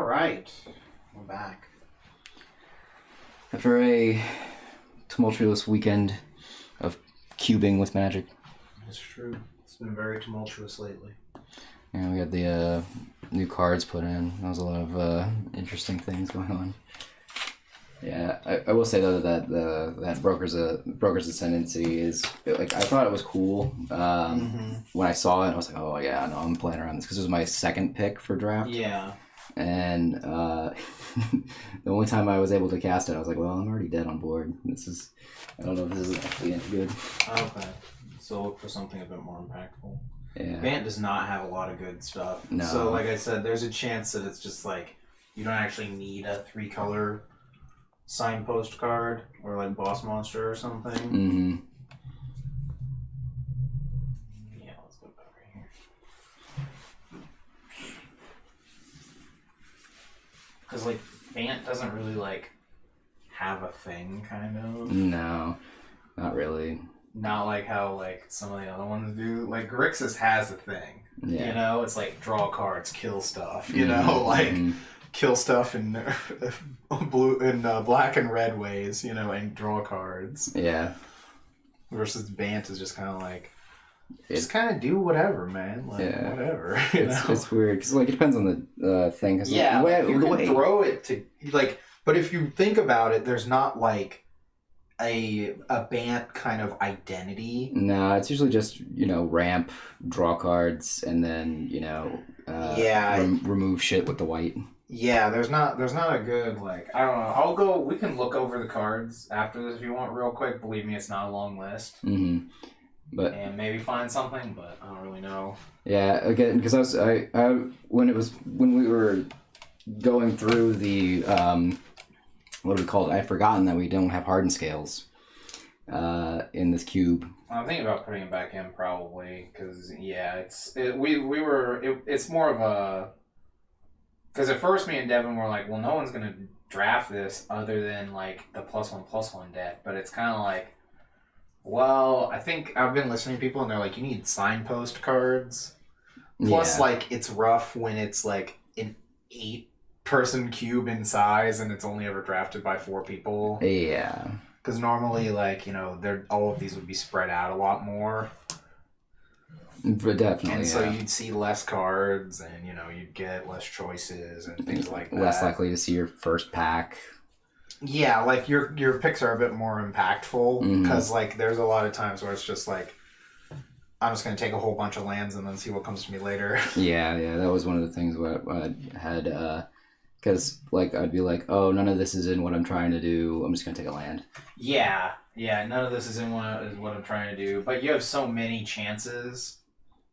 right. We're back. After a tumultuous weekend of cubing with Magic. That's true. It's been very tumultuous lately. Yeah, we had the new cards put in. There was a lot of interesting things going on. Yeah, I will say though that Broker's Ascendancy is like I thought it was cool when I saw it. I was like, oh yeah, no, I'm playing around this because it was my second pick for draft. Yeah. And the only time I was able to cast it, I was like, well, I'm already dead on board. I don't know if this is actually any good. Okay. So look for something a bit more impactful. Yeah. Bant does not have a lot of good stuff. No. So like I said, there's a chance that it's just like you don't actually need a 3-color signpost card or like boss monster or something. Mm-hmm. Yeah, let's go over here. Because like Bant doesn't really like have a thing, kind of. No, not really. Not like how like some of the other ones do. Like Grixis has a thing. Yeah. You know, it's like draw cards, kill stuff. You know, like kill stuff in blue and black and red ways. You know, and draw cards. Yeah. Versus Bant is just kind of like. Just kind of do whatever, man. Like, yeah. Whatever. It's weird because like it depends on the thing. Cause yeah, you can throw it to like. But if you think about it, there's not like a Bant kind of identity. No, it's usually just ramp, draw cards, and then remove shit with the white. Yeah, there's not a good like I don't know. We can look over the cards after this if you want real quick. Believe me, it's not a long list. Mm-hmm. And maybe find something, but I don't really know. Yeah, again, because when we were going through the what do we call it? I'd forgotten that we don't have hardened scales in this cube. I'm thinking about putting it back in probably because it's more of a because at first me and Devin were like, well, no one's gonna draft this other than like the +1/+1 deck, but it's kind of like. Well, I think I've been listening to people and they're like, you need signpost cards. Plus, like, it's rough when it's like an 8-person cube in size and it's only ever drafted by 4 people. Yeah. Because normally, like, all of these would be spread out a lot more. But definitely. And so you'd see less cards and, you'd get less choices and things like that. Less likely to see your first pack. Yeah, like your picks are a bit more impactful because like there's a lot of times where it's just like I'm just gonna take a whole bunch of lands and then see what comes to me later. Yeah, that was one of the things what I had because like I'd be like, oh, none of this is in what I'm trying to do. I'm just gonna take a land. Yeah, none of this is in what I'm trying to do. But you have so many chances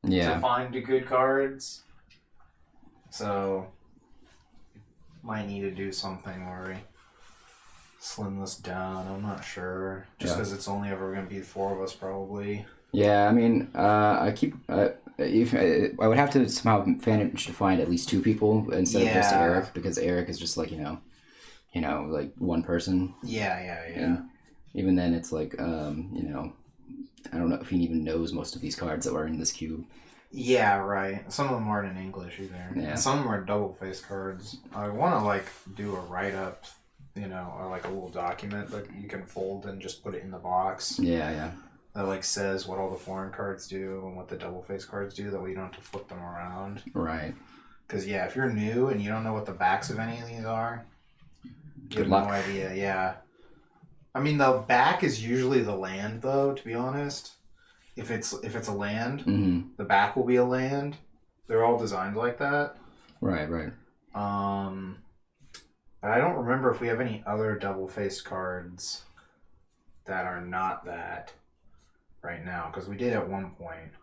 to find the good cards, so might need to do something where we slim this down. I'm not sure. Just because it's only ever going to be 4 of us, probably. Yeah, I mean, if I would have to somehow manage to find at least 2 people instead of just Eric, because Eric is just like like one person. Yeah. And even then, it's like I don't know if he even knows most of these cards that are in this cube. Yeah, right. Some of them aren't in English either. Yeah. And some of them are double-faced cards. I want to like do a write-up. Or like a little document that you can fold and just put it in the box. Yeah. That like says what all the foreign cards do and what the double face cards do. That way you don't have to flip them around. Right. Because if you're new and you don't know what the backs of any of these are, you have no idea. Yeah. I mean, the back is usually the land, though. To be honest, if it's a land, the back will be a land. They're all designed like that. Right. I don't remember if we have any other double-faced cards that are not that right now, because we did at one point.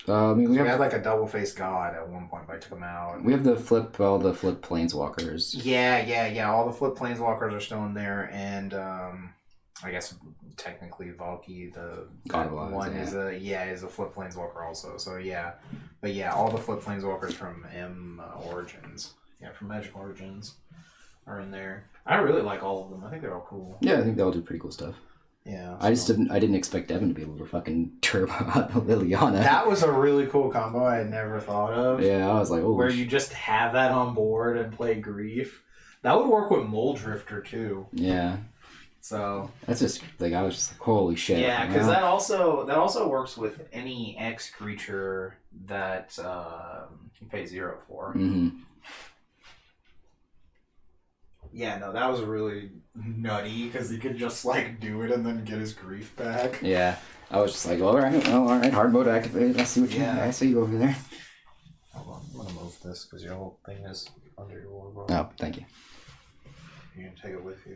We had like a double-faced god at one point, but I took him out. We have all the flip planeswalkers. Yeah. All the flip planeswalkers are still in there, and I guess technically Valky, the God one, is a flip planeswalker also. So but all the flip planeswalkers from Origins, from Magic Origins. Are in there. I really like all of them. I think they're all cool. Yeah, I think they all do pretty cool stuff. Yeah. I didn't expect Devin to be able to fucking turbo out Liliana. That was a really cool combo I had never thought of. Yeah, I was like, oh. Where you just have that on board and play Grief. That would work with Mole Drifter too. Yeah. So that's just like I was just like, holy shit. Yeah, because that also works with any X creature that you pay 0 for. Mm-hmm. Yeah, no, that was really nutty because he could just like do it and then get his Grief back. Yeah, I was just like, all right, hard mode activated. I see what I see you over there. Hold on, I'm gonna move this because your whole thing is under your wardrobe. Oh, thank you. You can take it with you.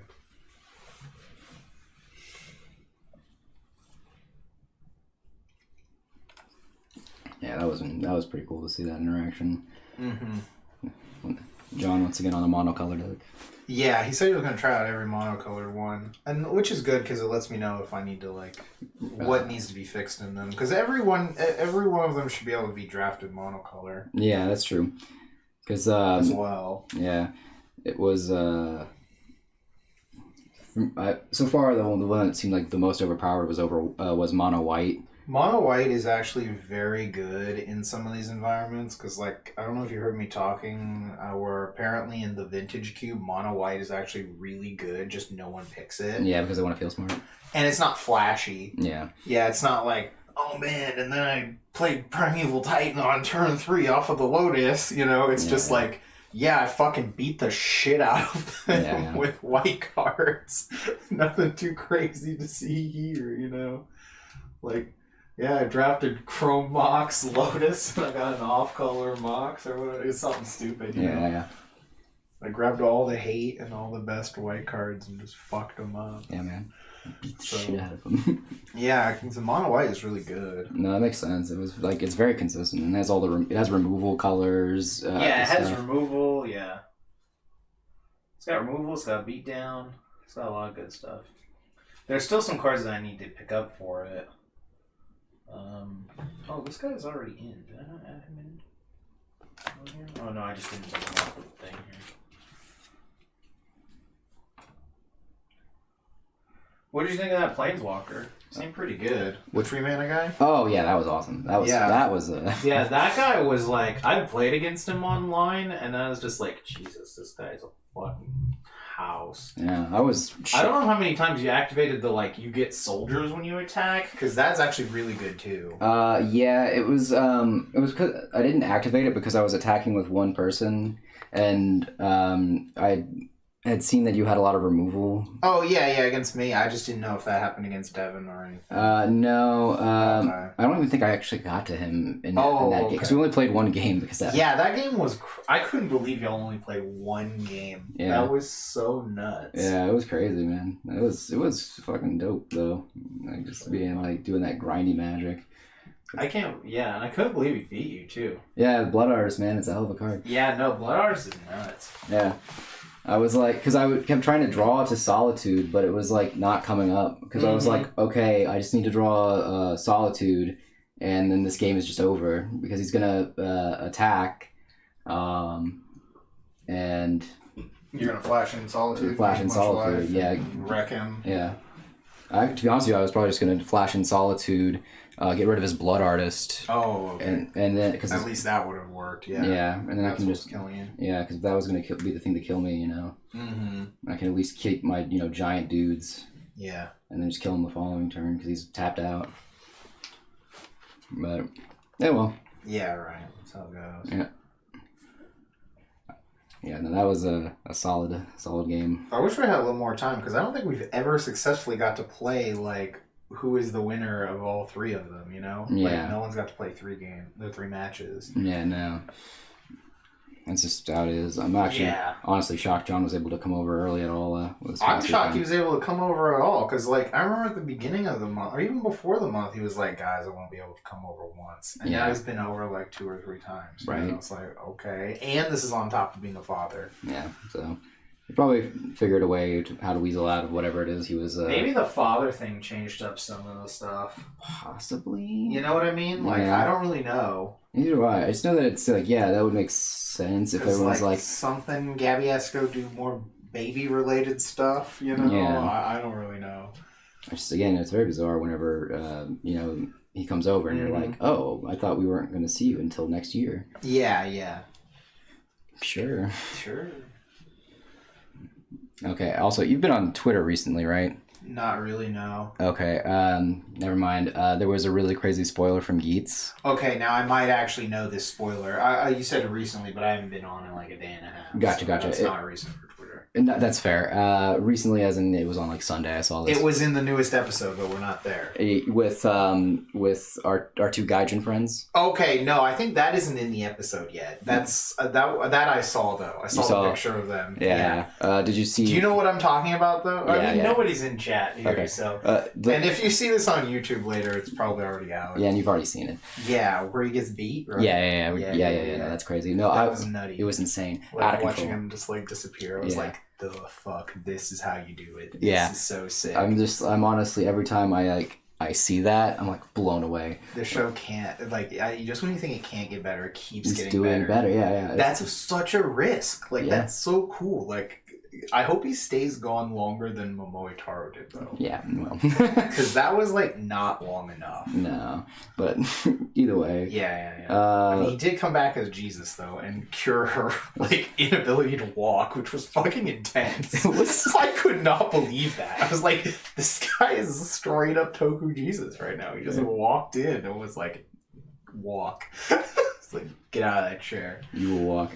Yeah, that was pretty cool to see that interaction. Mm-hmm. John once again on a monocolor deck. Yeah, he said he was gonna try out every monocolored one, and which is good because it lets me know if I need to what needs to be fixed in them. Because every one of them should be able to be drafted monocolor. Yeah, that's true. Because as well. Yeah, it was. So far, the one that seemed like the most overpowered was mono white. Mono white is actually very good in some of these environments because, I don't know if you heard me talking, where apparently in the vintage cube, mono white is actually really good, just no one picks it. Yeah, because they want to feel smart. And it's not flashy. Yeah. Yeah, it's not like, oh man, and then I played Primeval Titan on turn 3 off of the Lotus, it's just like, yeah, I fucking beat the shit out of them with white cards. Nothing too crazy to see here, Yeah, I drafted Chrome Mox Lotus, and I got an off-color Mox, or whatever. It's something stupid, Yeah. I grabbed all the hate and all the best white cards and just fucked them up. Yeah, man. Beat the shit out of them. Yeah, the mono white is really good. No, that makes sense. It was it's very consistent, and it has it has removal colors. It has removal. Yeah, it's got removal. It's got beatdown. It's got a lot of good stuff. There's still some cards that I need to pick up for it. Oh, this guy's already in. Did I not add him in? Oh no, I just didn't take him off the thing here. What did you think of that Planeswalker? Seemed pretty good. Which 3-mana guy? Oh yeah, that was awesome. That was Yeah, that guy was I played against him online, and I was just like, Jesus, this guy's a fucking house. Yeah, I was. I don't know how many times you activated the you get soldiers when you attack, because that's actually really good too. Yeah, it was because I didn't activate it because I was attacking with one person, and I had seen that you had a lot of removal. Oh yeah, against me. I just didn't know if that happened against Devin or anything. No. Okay. I don't even think I actually got to him in that game because we only played one game because that. Yeah, that game was. I couldn't believe y'all only played one game. Yeah. That was so nuts. Yeah, it was crazy, man. It was fucking dope though. Just being doing that grindy magic. I can't. Yeah, and I couldn't believe he beat you too. Yeah, Blood Artist, man, it's a hell of a card. Yeah, no, Blood Artist is nuts. Yeah. I was because I kept trying to draw to Solitude, but it was not coming up because I was okay, I just need to draw Solitude, and then this game is just over because he's gonna attack, and you're gonna flash in Solitude. Yeah, wreck him. Yeah, to be honest with you, I was probably just gonna flash in Solitude. Get rid of his Blood Artist. Oh, okay. And then because at least that would have worked. Yeah. Yeah, and then I can just kill you. Yeah, because that was gonna be the thing to kill me. Mm-hmm. I can at least keep my giant dudes. Yeah. And then just kill him the following turn because he's tapped out. But yeah, well. Yeah, right. That's how it goes. Yeah. Yeah, no, that was a solid game. I wish we had a little more time because I don't think we've ever successfully got to play who is the winner of all 3 of them, Yeah. No one's got to play 3 matches. Yeah, no. That's just how it is. I'm actually honestly shocked John was able to come over early at all. I'm shocked he was able to come over at all because, I remember at the beginning of the month, or even before the month, he was like, "Guys, I won't be able to come over once," and now he's been over 2 or 3 times. Right? It's okay, and this is on top of being a father. Yeah, so. He probably figured a way how to weasel out of whatever it is he was... Maybe the father thing changed up some of the stuff. Possibly? You know what I mean? I don't really know. Neither do I. I just know that it's that would make sense if everyone's something Gabby has to go do more baby-related stuff, Yeah. I don't really know. Again, it's very bizarre whenever, he comes over and you're like, oh, I thought we weren't going to see you until next year. Yeah. Sure. Sure. Okay, also, you've been on Twitter recently, right? Not really, no. Okay, never mind. There was a really crazy spoiler from Geets. Okay, now I might actually know this spoiler. You said it recently, but I haven't been on in like a day and a half. Gotcha. That's not recent for Twitter. And that's fair. Recently, as in it was on like Sunday, I saw this. It was in the newest episode, but we're not there. With our two Gaijin friends. Okay, no, I think that isn't in the episode yet. That's that I saw though. I saw a picture of them. Yeah. Did you see? Do you know what I'm talking about though? Yeah, I mean, nobody's in chat here, okay. so. And if you see this on YouTube later, it's probably already out. Yeah, and you've already seen it. Yeah, where he gets beat. Right? Yeah. No, that's crazy. No, that was nutty. It was insane. Like, out of watching control. him just like disappear, I was like, the fuck, this is how you do it. This is so sick. I'm honestly, every time I see that, I'm like blown away. The show can't, just when you think it can't get better, it keeps getting doing better. Yeah. That's such a risk. That's so cool. I hope he stays gone longer than Momoe Taro did, though. Yeah, well. Because that was, not long enough. No, but either way. Yeah. I mean, he did come back as Jesus, though, and cure her, inability to walk, which was fucking intense. I could not believe that. I was like, this guy is straight up Toku Jesus right now. He just walked in and was like, walk. It's like, get out of that chair. You will walk.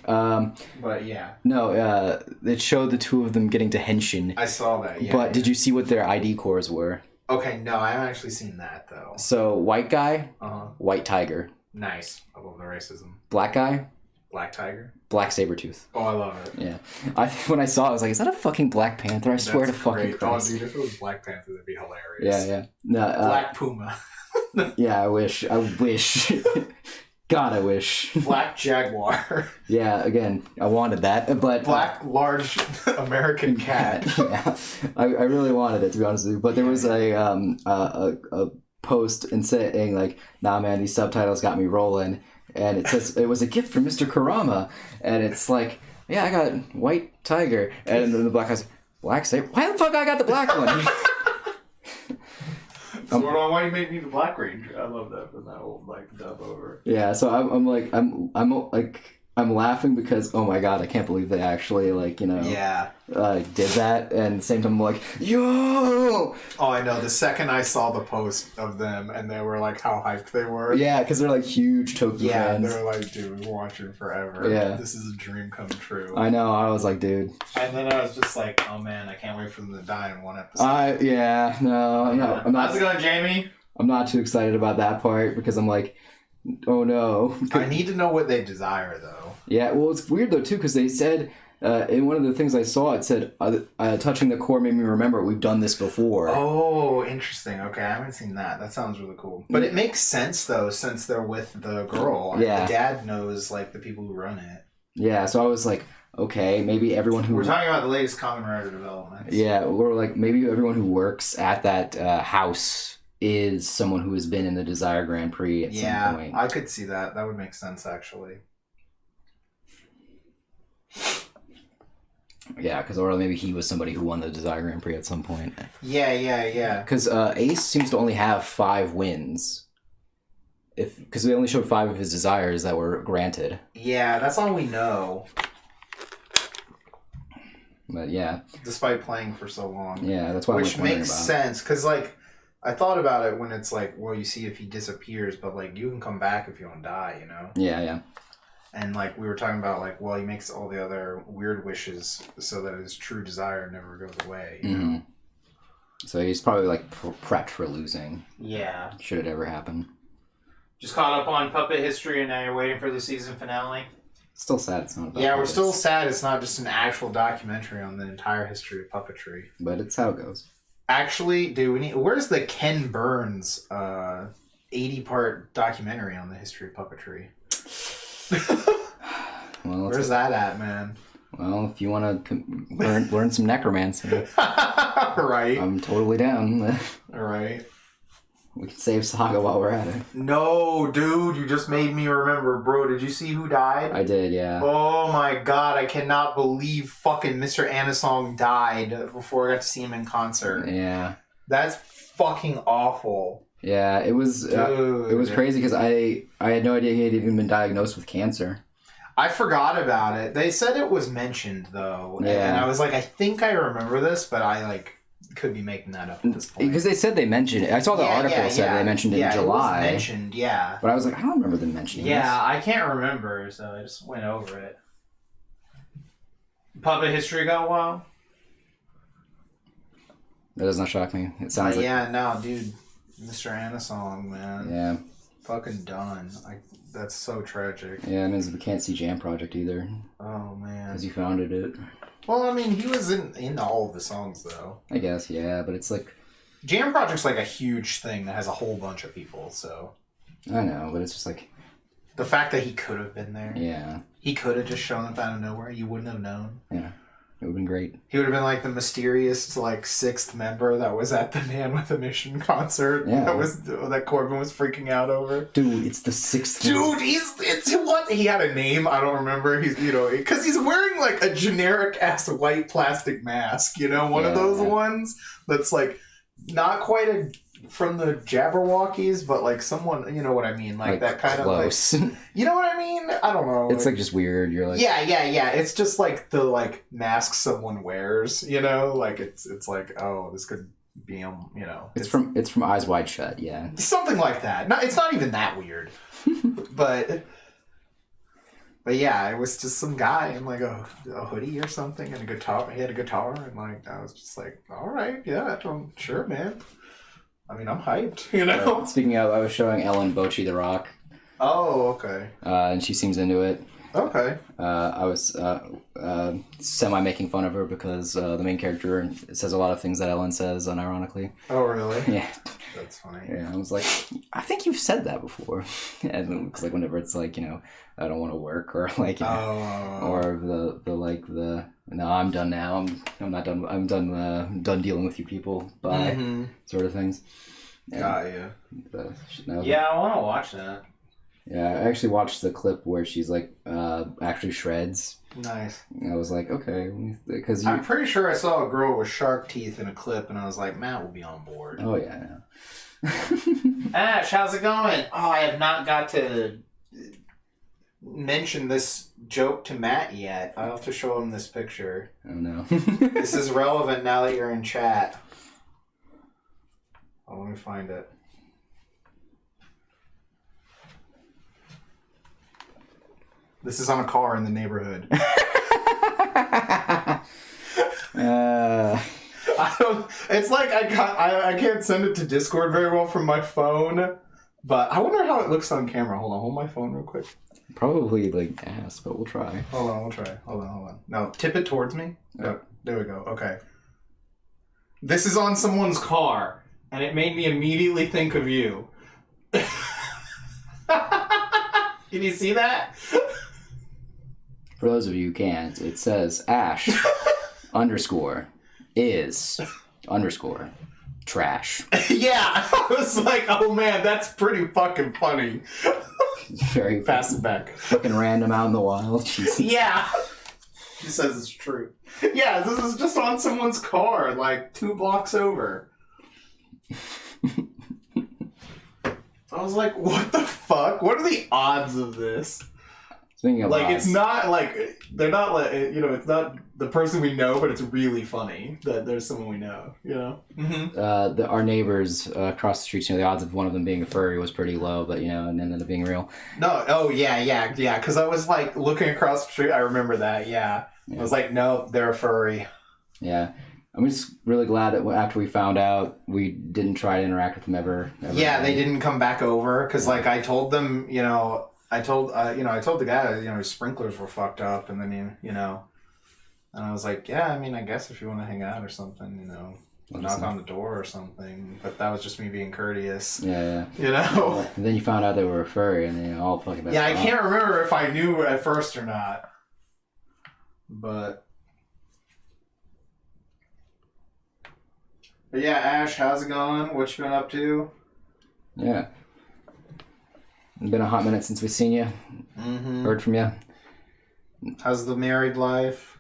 But yeah. No, it showed the two of them getting to Henshin. I saw that, yeah. But did you see what their ID cores were? Okay, no, I haven't actually seen that, though. So, white guy, white tiger. Nice. I love the racism. Black guy, Black tiger? Black saber-tooth. Oh, I love it. Yeah. When I saw it, I was like, is that a fucking Black Panther? I swear to fucking Christ. Oh, dude, if it was Black Panther, that'd be hilarious. Yeah. No, Black Puma. Yeah, I wish. God, I wish. Black Jaguar. Yeah, again, I wanted that, but... Black large American cat. Yeah, I really wanted it, to be honest with you. But there was a post and saying, nah, man, these subtitles got me rolling. And it says, it was a gift from Mr. Kurama. And it's like, yeah, I got white tiger. And then the black guy's, black saber? Why the fuck I got the black one? So why you make me the Black Ranger? I love that from that old dub over. Yeah, so I'm laughing because, oh my god, I can't believe they actually did that, and at the same time I'm like, yo! Oh, I know. The second I saw the post of them and they were how hyped they were. Yeah, because they're huge Toku fans. Yeah, they were dude, we're watching forever. Yeah. This is a dream come true. I know, I was like, dude. And then I was just like, oh man, I can't wait for them to die in one episode. I'm not. How's it going, Jamie? I'm not too excited about that part because I'm like, oh no. I need to know what they desire, though. Yeah, well, it's weird though too because they said in one of the things I saw, it said touching the core made me remember we've done this before. Oh, interesting. Okay, I haven't seen that. That sounds really cool. But it makes sense though since they're with the girl. Yeah, the dad knows the people who run it. Yeah, so I was like, okay, maybe everyone who... We're talking about the latest Kamen Rider developments. Yeah, or maybe everyone who works at that house is someone who has been in the Desire Grand Prix at some point. Yeah, I could see that. That would make sense, actually. Yeah, or maybe he was somebody who won the Desire Grand Prix at some point. Yeah. Because Ace seems to only have 5 wins. Because they only showed 5 of his desires that were granted. Yeah, that's all we know. But yeah. Despite playing for so long. Yeah, that's why Which makes sense, because I thought about it when it's you see if he disappears, but you can come back if you don't die, you know? Yeah. And we were talking about he makes all the other weird wishes so that his true desire never goes away, you know? So he's probably prepped for losing. Yeah. Should it ever happen. Just caught up on Puppet History and now you're waiting for the season finale? Still sad it's not about Yeah, puppets. we're still sad it's not just an actual documentary on the entire history of puppetry. But it's how it goes. Actually, where's the Ken Burns 80-part documentary on the history of puppetry? Well, where's that at, man? Well, if you want to learn some necromancy, right? I'm totally down. All right. We can save Saga while we're at it. No, dude, you just made me remember, bro. Did you see who died? I did, yeah. Oh my god, I cannot believe fucking Mr. Anasong died before I got to see him in concert. Yeah. That's fucking awful. Yeah, it was crazy because I had no idea he had even been diagnosed with cancer. I forgot about it. They said it was mentioned though, Yeah. and I was like, I think I remember this, but I like could be making that up at this point. Because they said they mentioned it. I saw the article said they mentioned it in July. It was mentioned, yeah. But I was like, I don't remember them mentioning this. Yeah, I can't remember, so I just went over it. Puppet history got wild. That does not shock me. It sounds like... Yeah, no, dude. Mr. Anasong, man. Yeah. Fucking done. That's so tragic. Yeah, it means we can't see Jam Project either. Oh, man. Because you founded it. Well, I mean, he was in all of the songs, though. I guess, yeah, but it's like... Jam Project's like a huge thing that has a whole bunch of people, so... I know, but it's just like... The fact that he could have been there. Yeah. He could have just shown up out of nowhere. You wouldn't have known. Yeah. It would have been great. He would have been like the mysterious, like, sixth member that was at the Man with a Mission concert. Yeah. That Corbin was freaking out over. Dude, it's the sixth. Dude, it's what? He had a name. I don't remember. He's, because he's wearing like a generic ass white plastic mask. One of those ones that's like not quite from the Jabberwockies, but like someone, you know what I mean, like that kind close. of like, you know what I mean? I don't know. It's like just weird. You're like, yeah. It's just like the like mask someone wears. Like it's like, oh, this could be It's from Eyes Wide Shut. Yeah, something like that. No, it's not even that weird, but yeah, it was just some guy in like a hoodie or something and a guitar. He had a guitar and like I was just like, all right, yeah, I'm sure, man. I mean, I'm hyped, Speaking of, I was showing Ellen Bochi the Rock. Oh, okay. And she seems into it. Okay. I was semi-making fun of her because the main character says a lot of things that Ellen says unironically. Oh, really? Yeah. That's funny. Yeah, I was like, I think you've said that before. And it's like whenever it's like, I don't want to work or like, or the no, I'm done now. I'm not done. I'm done dealing with you people. Bye, sort of things. Yeah. Yeah, I want to watch that. Yeah, I actually watched the clip where she's like actually shreds. Nice. And I was like, okay, because I'm pretty sure I saw a girl with shark teeth in a clip, and I was like, Matt will be on board. Oh yeah. Ash, how's it going? Oh, I have not got to mention this joke to Matt yet. I'll have to show him this picture. Oh no. This is relevant now that you're in chat. Oh, let me find it. This is on a car in the neighborhood. It's like I can't send it to Discord very well from my phone, but I wonder how it looks on camera. Hold my phone real quick. Probably like ass, but we'll try. Hold on, we'll try. Hold on. No, tip it towards me. Oh, there we go. Okay. This is on someone's car, and it made me immediately think of you. Can you see that? For those of you who can't, it says Ash _is _ trash. Yeah, I was like, oh man, that's pretty fucking funny. Very pass it back. Fucking random out in the wild. Jesus. Yeah. She says it's true. Yeah, this is just on someone's car, like 2 blocks over. I was like, what the fuck? What are the odds of this? Speaking of like, odds, it's not like, they're not like, it's not the person we know, but it's really funny that there's someone we know, Mm-hmm. Our neighbors across the street, the odds of one of them being a furry was pretty low, but and ended up being real. No, oh yeah, because I was like looking across the street, I remember that, yeah. I was like, no, they're a furry. Yeah. I'm just really glad that after we found out, we didn't try to interact with them ever yeah, again. They didn't come back over, because like I told them, I told the guy, his sprinklers were fucked up, and then, and I was like, yeah, I mean, I guess if you want to hang out or something, knock on the door or something, but that was just me being courteous. Yeah. And then you found out they were a furry, and then all fucking messed Yeah, I up. can't remember if I knew at first or not, but yeah, Ash, how's it going? What you been up to? Yeah. It's been a hot minute since we've seen you. Mm-hmm. Heard from you. How's the married life?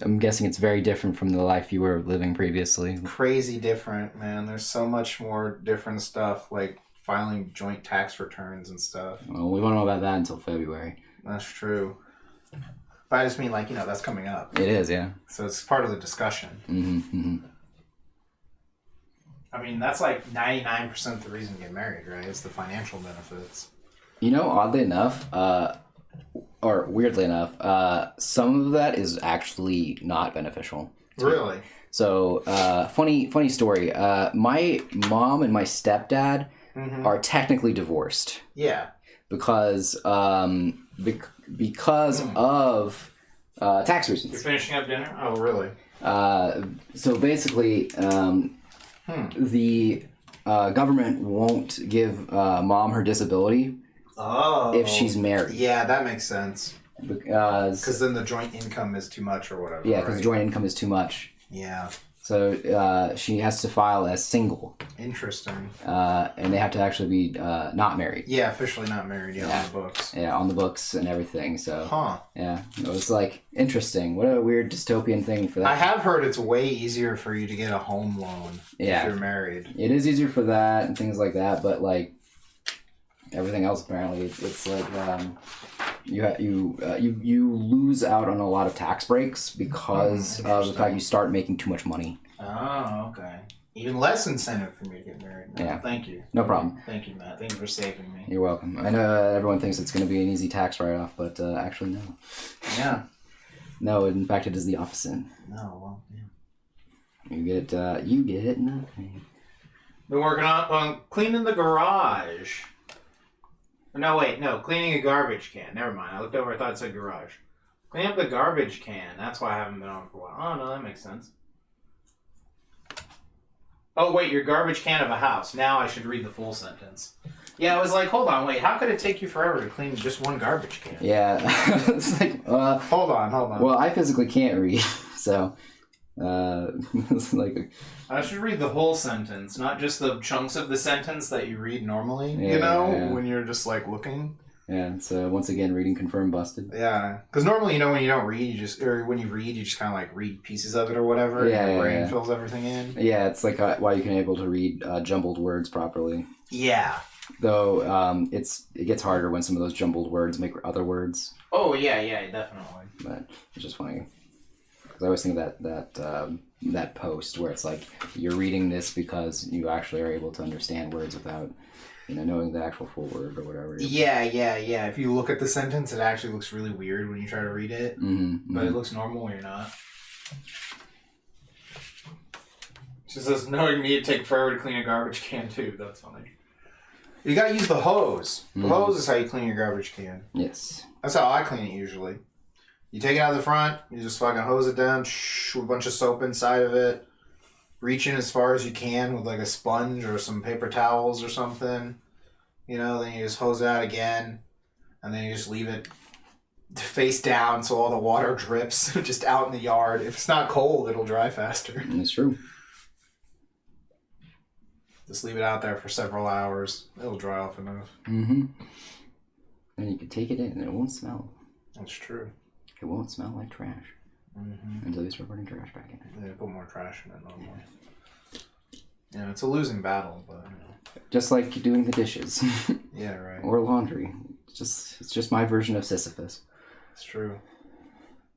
I'm guessing it's very different from the life you were living previously. Crazy different, man. There's so much more different stuff, like filing joint tax returns and stuff. Well, we won't know about that until February. That's true. But I just mean, like, that's coming up. It is, yeah. So it's part of the discussion. Mm-hmm. I mean, that's like 99% of the reason to get married, right? It's the financial benefits. Oddly enough, or weirdly enough, some of that is actually not beneficial. Really? So, funny story. My mom and my stepdad are technically divorced. Yeah. Because of tax reasons. You're finishing up dinner? Oh, really? So basically, the government won't give mom her disability if she's married. Yeah, that makes sense. Because then the joint income is too much or whatever. Yeah, because right? joint income is too much. Yeah. So she has to file as single. Interesting. And they have to actually be not married. Yeah, officially not married. Yeah, on the books. Yeah, on the books and everything. So. Huh. Yeah, it was like interesting. What a weird dystopian thing for that. I have heard it's way easier for you to get a home loan if you're married. It is easier for that and things like that, but like everything else apparently, it's like you lose out on a lot of tax breaks because of the fact you start making too much money. Oh, okay. Even less incentive for me to get married. No, yeah. Thank you. No problem. Thank you, Matt. Thank you for saving me. You're welcome. I know everyone thinks it's going to be an easy tax write-off, but actually no. Yeah. No, in fact, it is the opposite. No, well, yeah. You get nothing. Been working on cleaning the garage. No, wait, no, cleaning a garbage can. Never mind. I looked over, I thought it said garage. Clean up the garbage can. That's why I haven't been on for a while. Oh, no, that makes sense. Oh, wait, your garbage can of a house. Now I should read the full sentence. Yeah, I was like, hold on, wait, how could it take you forever to clean just one garbage can? Yeah. It's like, hold on. Well, I physically can't read, so... it's like I should read the whole sentence, not just the chunks of the sentence that you read normally. Yeah. When you're just like looking. Yeah. So once again, reading confirmed busted. Yeah, because normally when you don't read, when you read, you just kind of like read pieces of it or whatever. Yeah. And your brain fills everything in. Yeah, it's like why you can able to read jumbled words properly. Yeah. Though it gets harder when some of those jumbled words make other words. Oh yeah, definitely. But it's just funny. I always think of that post where it's like you're reading this because you actually are able to understand words without knowing the actual full word or whatever. Yeah. If you look at the sentence, it actually looks really weird when you try to read it, but it looks normal when you're not. She says, "Knowing me, it'd take forever to clean a garbage can too." That's funny. You gotta use the hose. The hose is how you clean your garbage can. Yes. That's how I clean it usually. You take it out of the front, you just fucking hose it down, with a bunch of soap inside of it. Reach in as far as you can with like a sponge or some paper towels or something. Then you just hose it out again. And then you just leave it face down so all the water drips just out in the yard. If it's not cold, it'll dry faster. That's true. Just leave it out there for several hours. It'll dry off enough. And you can take it in and it won't smell. That's true. It won't smell like trash until you start putting trash back in it. Yeah, put more trash in it normally. Yeah, it's a losing battle, but just like doing the dishes. Yeah, right. Or laundry. It's just my version of Sisyphus. It's true.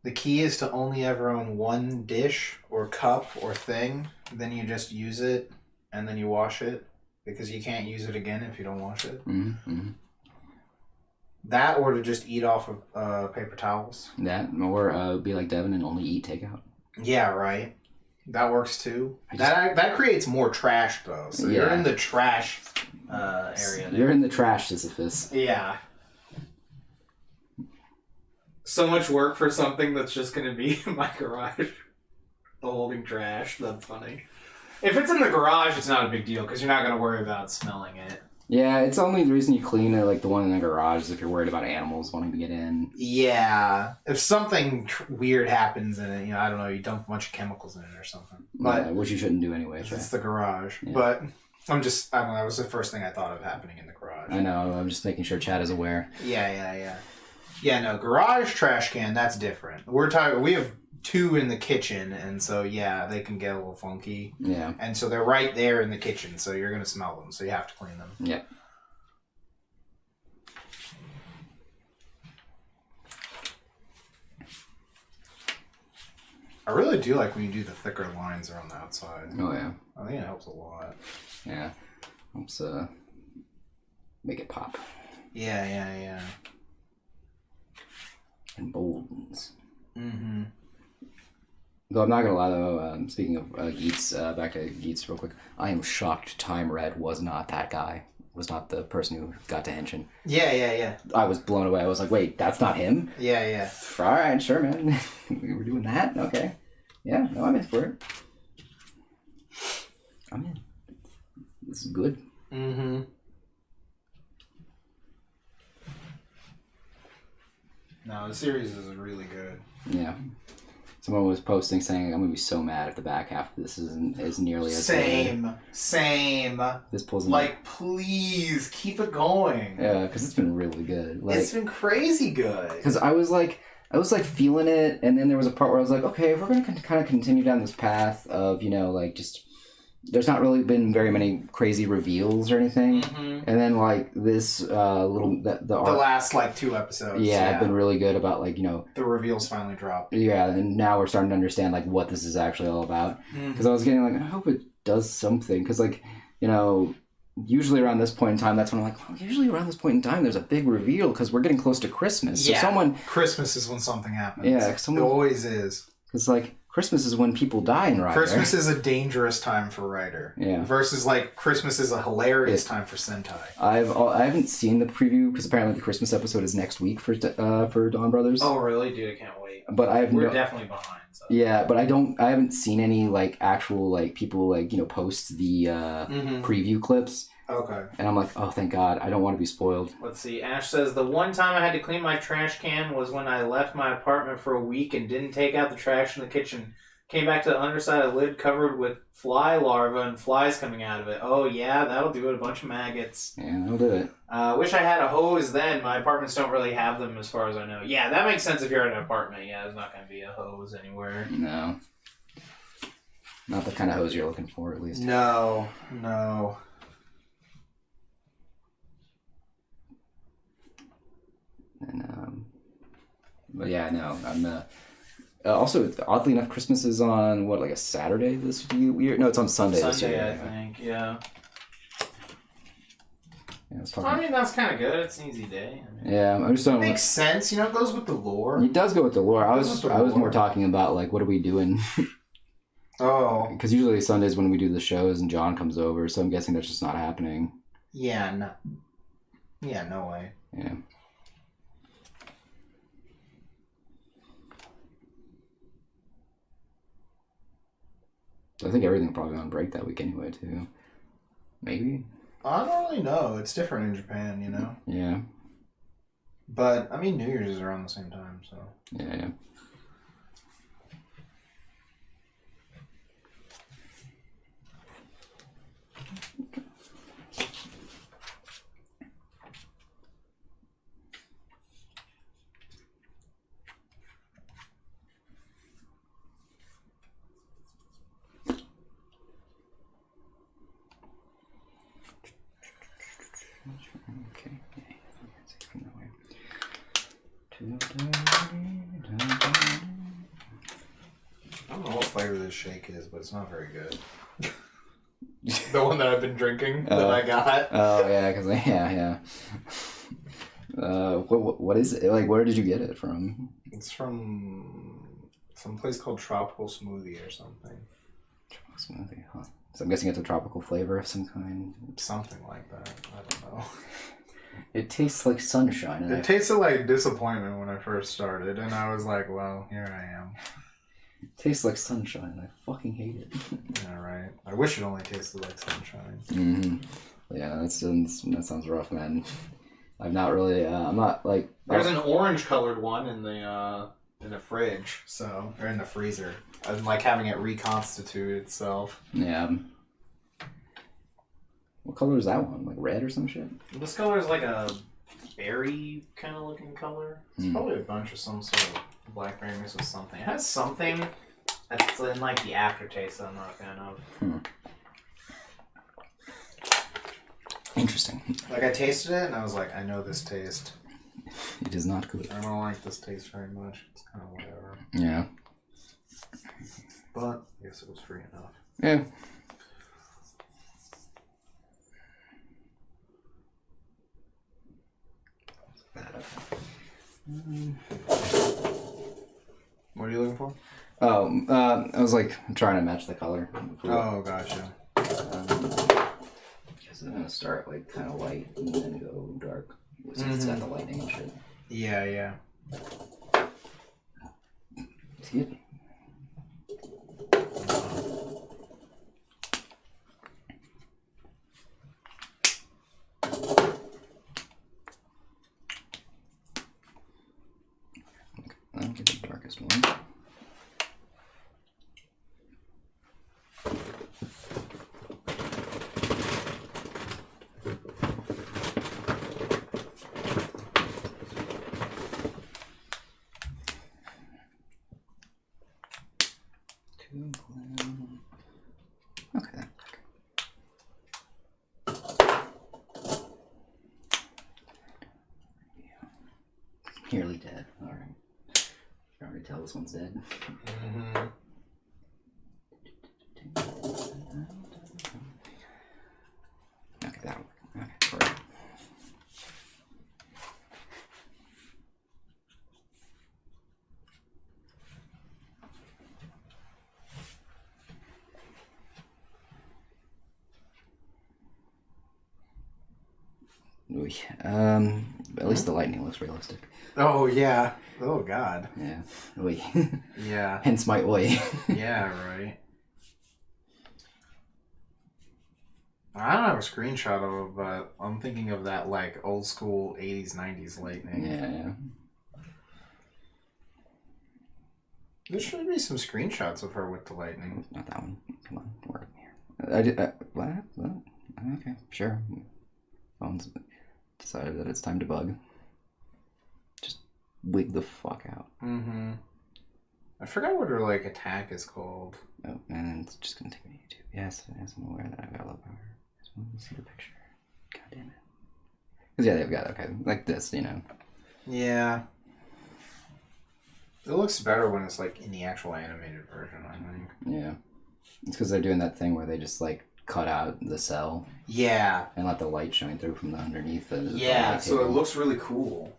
The key is to only ever own one dish or cup or thing. Then you just use it and then you wash it because you can't use it again if you don't wash it. That or to just eat off of paper towels. That or be like Devin and only eat takeout. Yeah, right. That works too. That creates more trash though. So you're in the trash area. You're in the trash, Sisyphus. Yeah. So much work for something that's just going to be in my garage. The holding trash. That's funny. If it's in the garage, it's not a big deal because you're not going to worry about smelling it. Yeah, it's only the reason you clean it, like the one in the garage, is if you're worried about animals wanting to get in. Yeah, if something weird happens in it, I don't know, you dump a bunch of chemicals in it or something. But which you shouldn't do anyway. It's the garage. Yeah. But I don't know, that was the first thing I thought of happening in the garage. I know, I'm just making sure Chad is aware. Yeah, no, garage trash can, that's different. We have two in the kitchen, and so yeah, they can get a little funky. Yeah. And so they're right there in the kitchen, so you're gonna smell them. So you have to clean them. Yeah. I really do like when you do the thicker lines around the outside. Oh yeah. I think it helps a lot. Yeah. Helps make it pop. Yeah. And boldens. Mm-hmm. Though I'm not gonna lie though, speaking of Geets, back to Geets real quick, I am shocked Time Red was not that guy. Was not the person who got to Henshin. Yeah. I was blown away. I was like, wait, that's not him? Yeah. Alright, sure, man. We were doing that? Okay. Yeah, no, I'm in for it. I'm in. This is good. Mm-hmm. No, the series is really good. Yeah. Someone was posting saying, I'm going to be so mad if the back half of this isn't as nearly as Same. This pulls in. Like, please, keep it going. Yeah, because it's been really good. Like, it's been crazy good. Because I was feeling it, and then there was a part where I was like, okay, if we're going to kind of continue down this path of, like, just... There's not really been very many crazy reveals or anything. Mm-hmm. And then, like, this little... The last, like, 2 episodes. Yeah, have been really good about, like, The reveals finally dropped. Yeah, and now we're starting to understand, like, what this is actually all about. Because I was getting, like, I hope it does something. Because, like, usually around this point in time, that's when I'm like, well, usually around this point in time, there's a big reveal because we're getting close to Christmas. So Christmas is when something happens. Yeah, it always is. Because, like, Christmas is when people die in Rider. Christmas is a dangerous time for Rider. Yeah. Versus, like, Christmas is a hilarious time for Sentai. I haven't seen the preview because apparently the Christmas episode is next week for Dawn Brothers. Oh, really? Dude, I can't wait. But we're definitely behind. So. Yeah, but I haven't seen any, like, actual, like, people, like, post the preview clips. Okay. And I'm like, oh, thank God. I don't want to be spoiled. Let's see. Ash says, the one time I had to clean my trash can was when I left my apartment for a week and didn't take out the trash in the kitchen. Came back to the underside of the lid covered with fly larvae and flies coming out of it. Oh, yeah, that'll do it. A bunch of maggots. Yeah, that'll do it. Wish I had a hose then. My apartments don't really have them as far as I know. Yeah, that makes sense if you're in an apartment. Yeah, there's not going to be a hose anywhere. No. Not the kind of hose you're looking for, at least. No. And, but yeah, no, I'm, also, oddly enough, Christmas is on, what, like a Saturday this year? No, it's on Sunday this year. Sunday, I think, yeah. I mean, that's kind of good. It's an easy day. Yeah, I'm just talking. It makes sense. It goes with the lore. It does go with the lore. I was more talking about, like, what are we doing? Oh. Because usually Sundays when we do the shows and John comes over, so I'm guessing that's just not happening. Yeah, no. Yeah, no way. Yeah. I think everything will probably be on break that week anyway, too. Maybe? I don't really know. It's different in Japan, Yeah. But, I mean, New Year's is around the same time, so... Yeah. I don't know what flavor this shake is, but it's not very good. The one that I've been drinking that I got. Oh, yeah, because, yeah. What is it? Like, where did you get it from? It's from some place called Tropical Smoothie or something. Tropical Smoothie, huh? So I'm guessing it's a tropical flavor of some kind. Something like that. I don't know. It tastes like sunshine. It tasted like disappointment when I first started, and I was like, well, here I am. It tastes like sunshine, and I fucking hate it. Yeah, right. I wish it only tasted like sunshine. Mm-hmm. Yeah, that sounds rough, man. I'm not really, I'm not like... There's an orange-colored one in the fridge, or in the freezer. I'm like having it reconstitute itself. Yeah. What color is that one? Like red or some shit? This color is like a berry kind of looking color. It's probably a bunch of some sort of blackberry mixed with something. It has something that's in like the aftertaste that I'm not a fan of. Interesting. Like I tasted it and I was like, I know this taste. It is not good. I don't like this taste very much. It's kind of whatever. Yeah. But I guess it was free enough. Yeah. What are you looking for? Oh, I was like trying to match the color. Oh, gotcha. Because I'm gonna start like kind of light and then go dark. Since it's got the lightning and shit. Yeah, yeah. Excuse me. I'll get the darkest one. Okay. Nearly dead. Alright. You can already tell this one's dead. Okay, that'll work. Okay, perfect. Ooh, at least the lightning looks realistic. Oh, yeah. Oh, God. Yeah. Ooh. Yeah. Hence my oi. Yeah, right. I don't have a screenshot of it, but I'm thinking of that, like, old school 80s, 90s lightning. Yeah. There should be some screenshots of her with the lightning. Not that one. Come on, work here. I did. What? Okay, sure. Phone's decided that it's time to bug. Just wig the fuck out. Mm-hmm. I forgot what her, like, attack is called. Oh, and it's just gonna take me to YouTube. Yes, I'm aware that I've got a low power. I just want to see the picture. God damn it. Because, yeah, they've got, okay, like this, you know. Yeah. It looks better when it's, like, in the actual animated version, I think. Yeah. It's because they're doing that thing where they just, like, cut out the cell. Yeah. And let the light shine through from the underneath the Yeah, light so table. it looks really cool.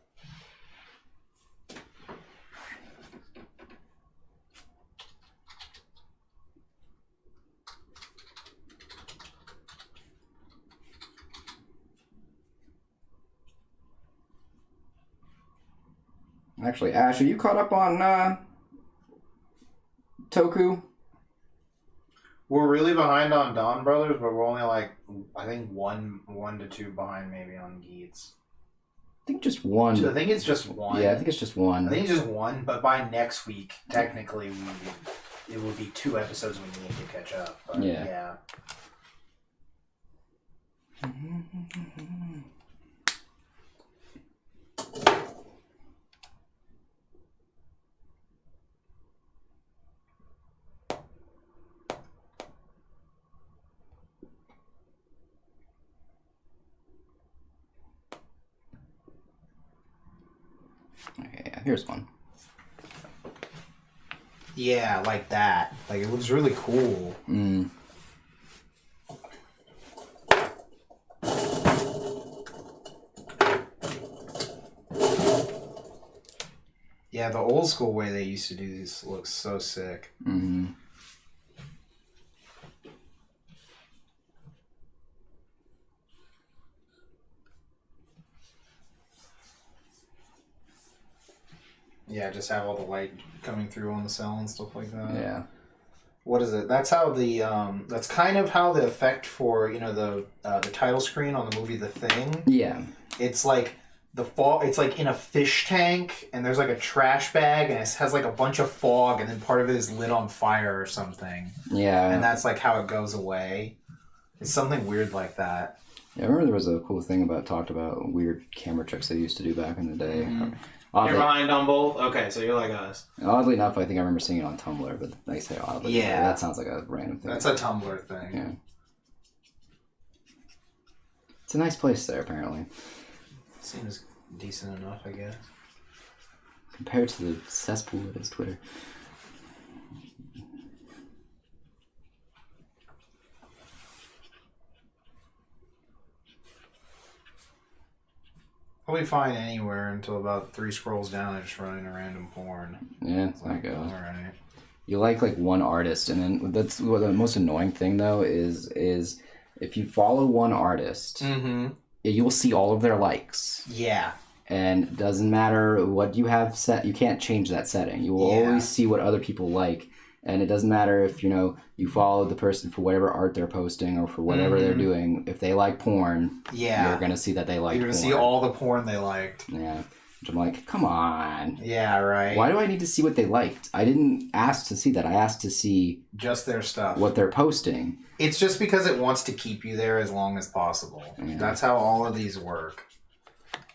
Actually, Ash, are you caught up on Toku? We're really behind on Dawn Brothers, but we're only like, I think one to two behind maybe on Geats. I think just one. I think it's just one. Yeah, I think it's just one. I think it's just one, but by next week, technically, it will be 2 episodes we need to catch up. But yeah. Okay, yeah, here's one. Yeah, like that. Like, it looks really cool. Mm. Yeah, the old school way they used to do this looks so sick. Mm-hmm. Yeah, just have all the light coming through on the cell and stuff like that. Yeah. What is it? That's how the that's kind of how the effect for, you know, the title screen on the movie The Thing. Yeah. It's like it's like in a fish tank, and there's like a trash bag, and it has like a bunch of fog, and then part of it is lit on fire or something. Yeah. And that's like how it goes away. It's something weird like that. Yeah, I remember there was a cool thing talked about weird camera tricks they used to do back in the day. Mm-hmm. Oddly, You're behind on both? Okay, so you're like us. oddly enough, I think I remember seeing it on Tumblr, but I say oddly. Yeah. That sounds like a random thing. That's a Tumblr thing. Yeah. It's a nice place there, apparently. Seems decent enough, I guess. Compared to the cesspool that is Twitter. Probably fine anywhere until about 3 scrolls down and just running a random porn. Yeah, there you go. Alright. You like one artist, and then that's what the most annoying thing though is if you follow one artist, you will see all of their likes. Yeah. And it doesn't matter what you have set, you can't change that setting. You will always see what other people like. And it doesn't matter if, you follow the person for whatever art they're posting or for whatever they're doing. If they like porn, you're going to see that they like porn. You're going to see all the porn they liked. Yeah. Which I'm like, come on. Yeah, right. Why do I need to see what they liked? I didn't ask to see that. I asked to see... just their stuff. What they're posting. It's just because it wants to keep you there as long as possible. Yeah. That's how all of these work.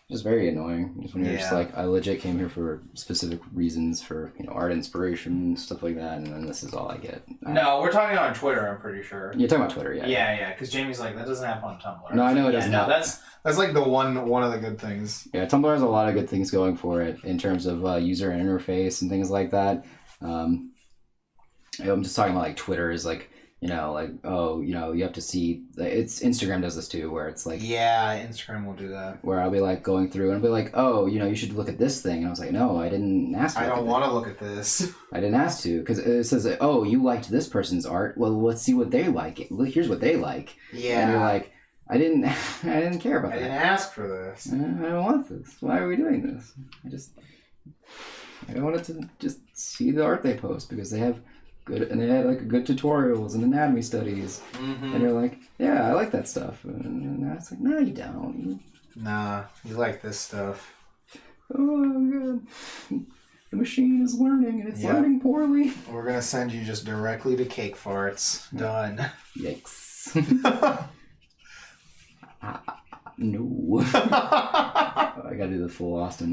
Just very annoying. Just when you're just like, I legit came here for specific reasons for, art inspiration, stuff like that, and then this is all I get. No, we're talking on Twitter, I'm pretty sure. You're talking about Twitter, yeah. Yeah, because Jamie's like, that doesn't happen on Tumblr. No, I know it doesn't. No, that's like the one of the good things. Yeah, Tumblr has a lot of good things going for it in terms of user interface and things like that. I'm just talking about like Twitter is like, you have to see, it's Instagram does this too, where it's like, yeah, Instagram will do that, where I'll be like going through and I'll be like, oh, you should look at this thing, and I was like, no, I didn't ask. I don't want to look at this. I didn't ask to, because it says, oh, you liked this person's art. Well, let's see what they like. Look, here's what they like. Yeah, and you're like, I didn't care about that. I didn't ask for this. I don't want this. Why are we doing this? I wanted to just see the art they post because they have good, and they had like good tutorials and anatomy studies, and you're like, yeah, I like that stuff, and I was like, no, you don't. Nah, you like this stuff. Oh god, the machine is learning and it's learning poorly. We're gonna send you just directly to Cake Farts. Done. Yikes. No. I gotta do the full Austin.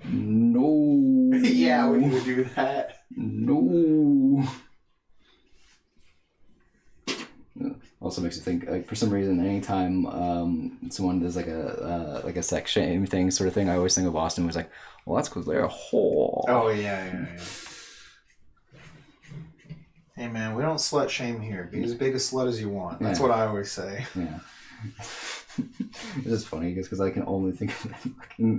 No. Yeah, we would do that. No. Also makes you think, like, for some reason, anytime someone does like a sex shame thing sort of thing, I always think of Austin was like, well, that's because they're a whore. Oh yeah. Hey man, we don't slut shame here. Be as big a slut as you want. That's what I always say. Yeah. It's just funny because I can only think of that.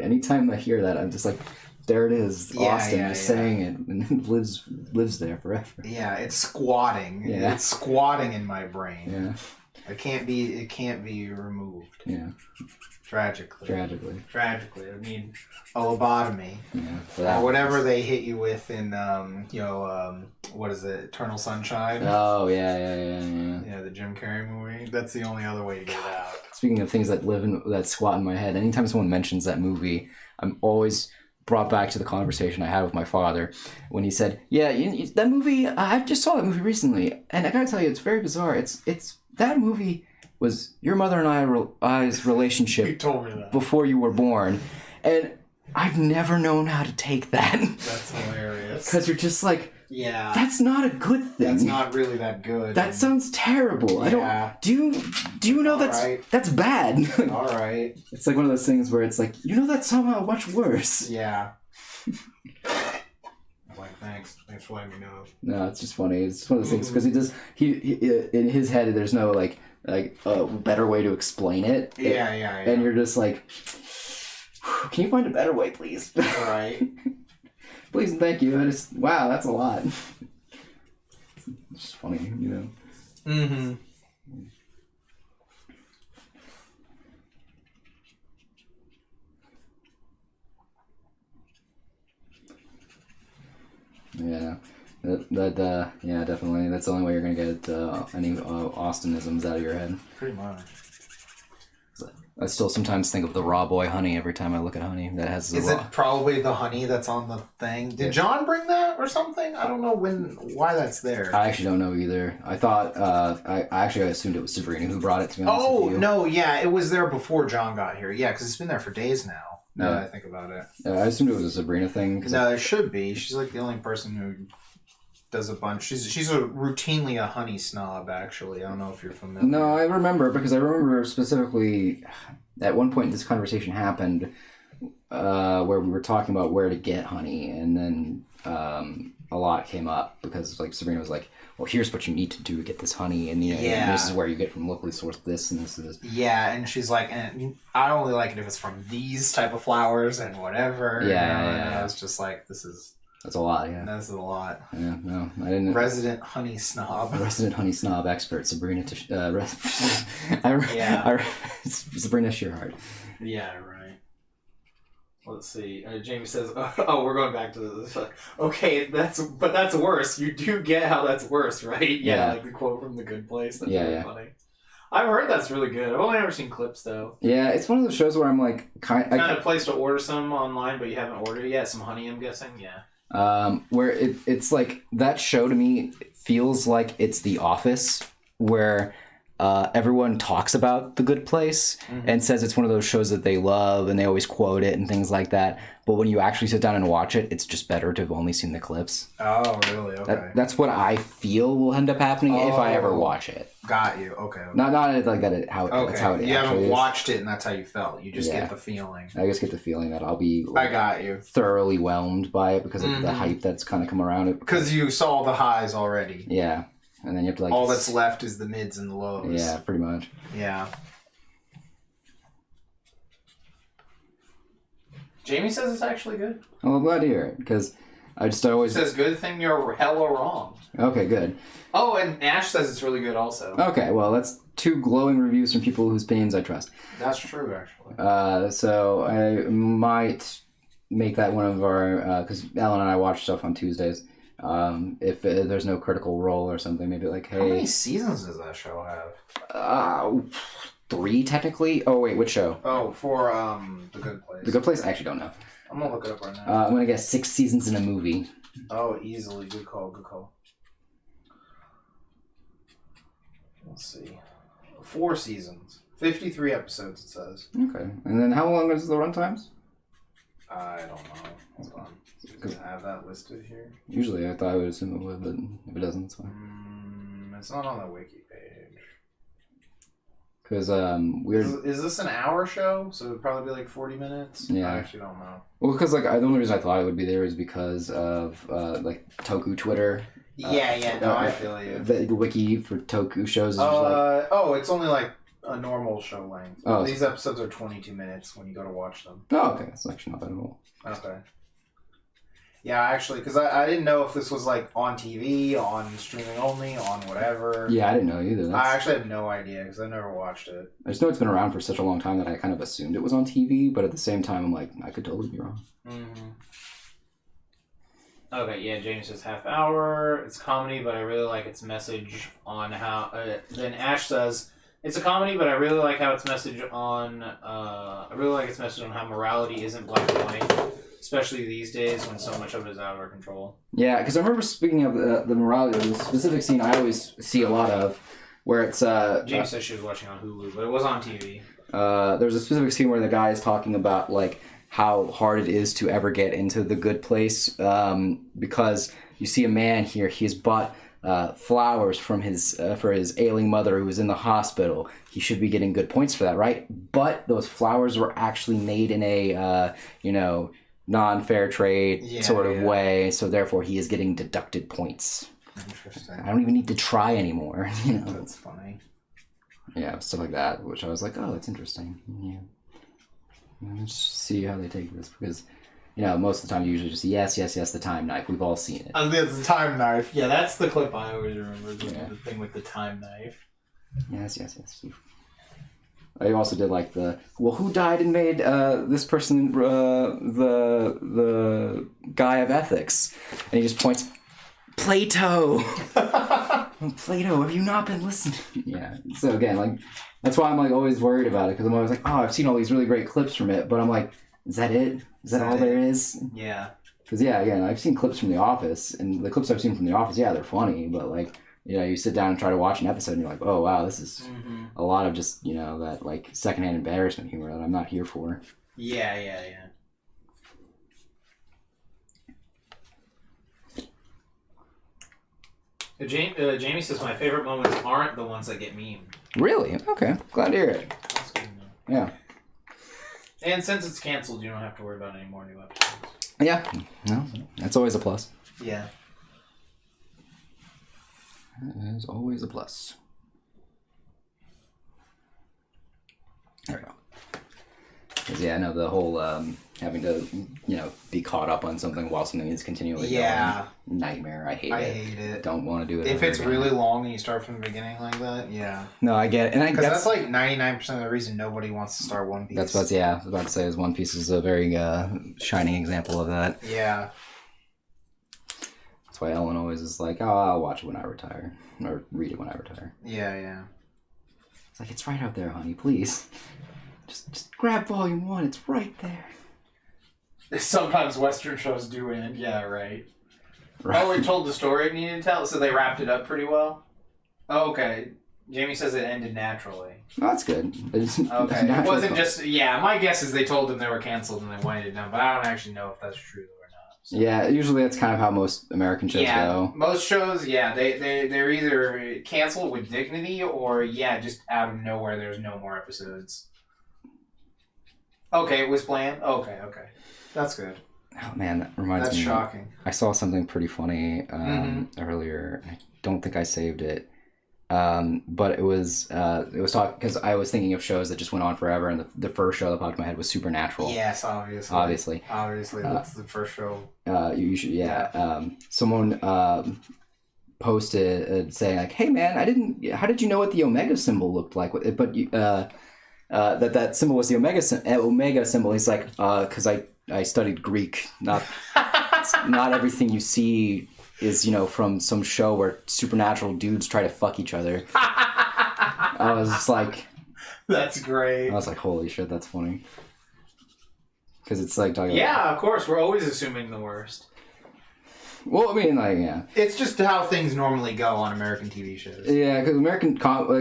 Anytime I hear that, I'm just like, there it is, Austin just saying it, and it lives there forever. Yeah, it's squatting. Yeah. It's squatting in my brain. Yeah. It can't be removed. Yeah. Tragically. I mean, a lobotomy. Yeah. Or whatever they hit you with in, what is it, Eternal Sunshine? Oh, yeah. Yeah, the Jim Carrey movie. That's the only other way to get it out. Speaking of things that squat in my head, anytime someone mentions that movie, I'm always brought back to the conversation I had with my father when he said, yeah, that movie, I just saw that movie recently, and I gotta tell you, it's very bizarre. It's that movie was your mother and I's relationship you told me that. Before you were born, and I've never known how to take that. That's hilarious. Because you're just like, yeah, that's not a good thing. That's not really that good. That sounds terrible. Yeah. I don't. Do you know that's bad? All right. It's like one of those things where it's like, that's somehow much worse. Yeah. Like, thanks for letting me know. No, it's just funny. It's one of those things because he in his head there's no like a better way to explain it. Yeah. And you're just like, can you find a better way, please? All right. Please and thank you. Wow, that's a lot. It's just funny, Mm-hmm. Yeah. Yeah, definitely. That's the only way you're gonna get any Austinisms out of your head. Pretty much. I still sometimes think of the raw boy honey every time I look at honey. That has the it probably the honey that's on the thing? Did John bring that or something? I don't know why that's there. I actually don't know either. I thought I assumed it was Sabrina who brought it to me. Oh no, yeah, it was there before John got here. Yeah, because it's been there for days now. Now Yeah. that I think about it. I assumed it was a Sabrina thing. 'cause No, it should be. She's like the only person who does a bunch. She's routinely a honey snob. Actually, I don't know if you're familiar. No, I remember because I remember specifically at one point this conversation happened where we were talking about where to get honey, and then a lot came up because like Sabrina was like, "Well, here's what you need to do to get this honey, and Yeah. this is where you get from locally sourced this and this and this." Yeah, and she's like, and I only like it if it's from these type of flowers and whatever. Yeah, you know, yeah, and yeah. I was just like, this is That's a lot, yeah. a lot. Yeah, no, I didn't. Resident honey snob. Resident honey snob expert Sabrina. Sabrina Shearhart. Yeah, right. Let's see. Jamie says, "Oh, we're going back to this." Okay, that's worse. You do get how that's worse, right? Yeah, Yeah. like the quote from The Good Place. That's Yeah, really yeah. funny. I've heard that's really good. I've only ever seen clips though. Yeah, it's one of those shows where I'm like Kind of place to order some online, but you haven't ordered it yet. Some honey, I'm guessing. Yeah. where it's like that show to me feels like it's The Office, where everyone talks about The Good Place and says it's one of those shows that they love and they always quote it and things like that. But when you actually sit down and watch it, it's just better to have only seen the clips. Oh, really? Okay. That's what I feel will end up happening if I ever watch it. Got you. Okay. Not like that. That's how it You haven't actually is. watched it, and that's how you felt. You just Yeah. get the feeling. I just get the feeling that I'll be I got you. thoroughly whelmed by it because of the hype that's kind of come around it. Because you saw the highs already. Yeah, and then you have to like All that's left is the mids and the lows. Yeah, pretty much. Yeah. Jamie says it's actually good. Well, I'm glad to hear it because I He always says good thing you're hella wrong. okay, good. Oh, and Ash says it's really good also. Okay, well that's two glowing reviews from people whose opinions I trust. That's true, actually. So I might make that one of our because Ellen and I watch stuff on Tuesdays. If there's no Critical Role or something, maybe like How many hey, seasons does that show have? 3 technically. Oh wait, which show? Oh, for The Good Place. The Good Place. I actually don't know. I'm gonna look it up right now. I'm gonna guess 6 seasons in a movie. Oh, easily. Good call. Good call. Let's see. 4 seasons. 53 episodes, it says. Okay, and then how long is the runtimes? I don't know. Hold on. Does it have that listed here? Usually, I thought I would assume it would, but if it doesn't, it's fine. It's not on the wiki page. Because we're Is this an hour show? So it'd probably be like 40 minutes? Yeah. I actually don't know. well, because like the only reason I thought it would be there is because of like Toku Twitter. I feel you. The wiki for Toku shows is just like It's only like a normal show length. Oh, These episodes are 22 minutes when you go to watch them. oh okay, it's actually not bad at all. Okay. Yeah, actually, because I didn't know if this was like on TV, on streaming only, on whatever. Yeah, I didn't know either. I actually have no idea because I never watched it. I just know it's been around for such a long time that I kind of assumed it was on TV, but at the same time, I'm like, I could totally be wrong. Mm-hmm. Okay, yeah, James says half hour. It's comedy, but I really like its message on how. Then Ash says it's a comedy, but I really like how its message on. I really like its message on how morality isn't black and white, especially these days when so much of it is out of our control. Yeah, because I remember speaking of the morality, the specific scene I always see a lot of, where it's James says she was watching on Hulu, but it was on TV. There's a specific scene where the guy is talking about like how hard it is to ever get into the good place because you see a man here, he's bought flowers from his for his ailing mother who was in the hospital. He should be getting good points for that, right? But those flowers were actually made in a non-fair trade sort of way, so therefore he is getting deducted points. Interesting. I don't even need to try anymore. That's funny. Yeah, stuff like that, which I was like, oh, that's interesting. Yeah. Let's see how they take this because, most of the time you usually just see yes, the time knife. We've all seen it. There's the time knife. Yeah, that's the clip I always remember. The thing with the time knife. Yes. I also did like who died and made this person the guy of ethics, and he just points, Plato. Plato, have you not been listening? Yeah. So again, like that's why I'm like always worried about it because I'm always like, oh, I've seen all these really great clips from it, but I'm like, is that it? Is that all there is? Yeah. Because again, I've seen clips from The Office, and the clips I've seen from The Office, yeah, they're funny, but like, you sit down and try to watch an episode, and you're like, oh wow, this is a lot of just that like secondhand embarrassment humor that I'm not here for. Yeah. Jamie says my favorite moments aren't the ones that get memed. Really? Okay. Glad to hear it. That's good. Yeah. And since it's canceled, you don't have to worry about any more new episodes. Yeah. No, that's always a plus. Yeah. That is always a plus. There we go. Because, yeah, I know the whole having to, be caught up on something while something is continually going. Nightmare. I hate it. Don't want to do it. If it's really long and you start from the beginning like that, yeah. No, I get it. And because that's like 99% of the reason nobody wants to start One Piece. That's what, I was about to say, is One Piece is a very shining example of that. Yeah. That's why Ellen always is like, oh, I'll watch it when I retire. Or read it when I retire. Yeah. It's like, it's right out there, honey, please. Just grab volume 1, it's right there. Sometimes Western shows do end, yeah, right. Oh, we told the story it needed to tell, so they wrapped it up pretty well? Oh, okay. Jamie says it ended naturally. Oh, that's good. Okay. It wasn't just, my guess is they told them they were canceled and they wanted it done, but I don't actually know if that's true or not. So. Yeah, usually that's kind of how most American shows go. Most shows, they're either canceled with dignity or, just out of nowhere there's no more episodes. Okay, it was planned? Okay. That's good. Oh, man, that reminds me. That's shocking. I saw something pretty funny earlier. I don't think I saved it. But it was talk because I was thinking of shows that just went on forever, and the first show that popped in my head was Supernatural. Yes, obviously, that's the first show. You should, someone posted saying like, "Hey man, how did you know what the Omega symbol looked like?" But you, that symbol was the Omega symbol. He's like, because I studied Greek. Not everything you see is, from some show where supernatural dudes try to fuck each other. I was just like... That's great. I was like, holy shit, that's funny. Because it's like talking about... of course, we're always assuming the worst. Well, I mean, like, yeah. It's just how things normally go on American TV shows. Yeah, because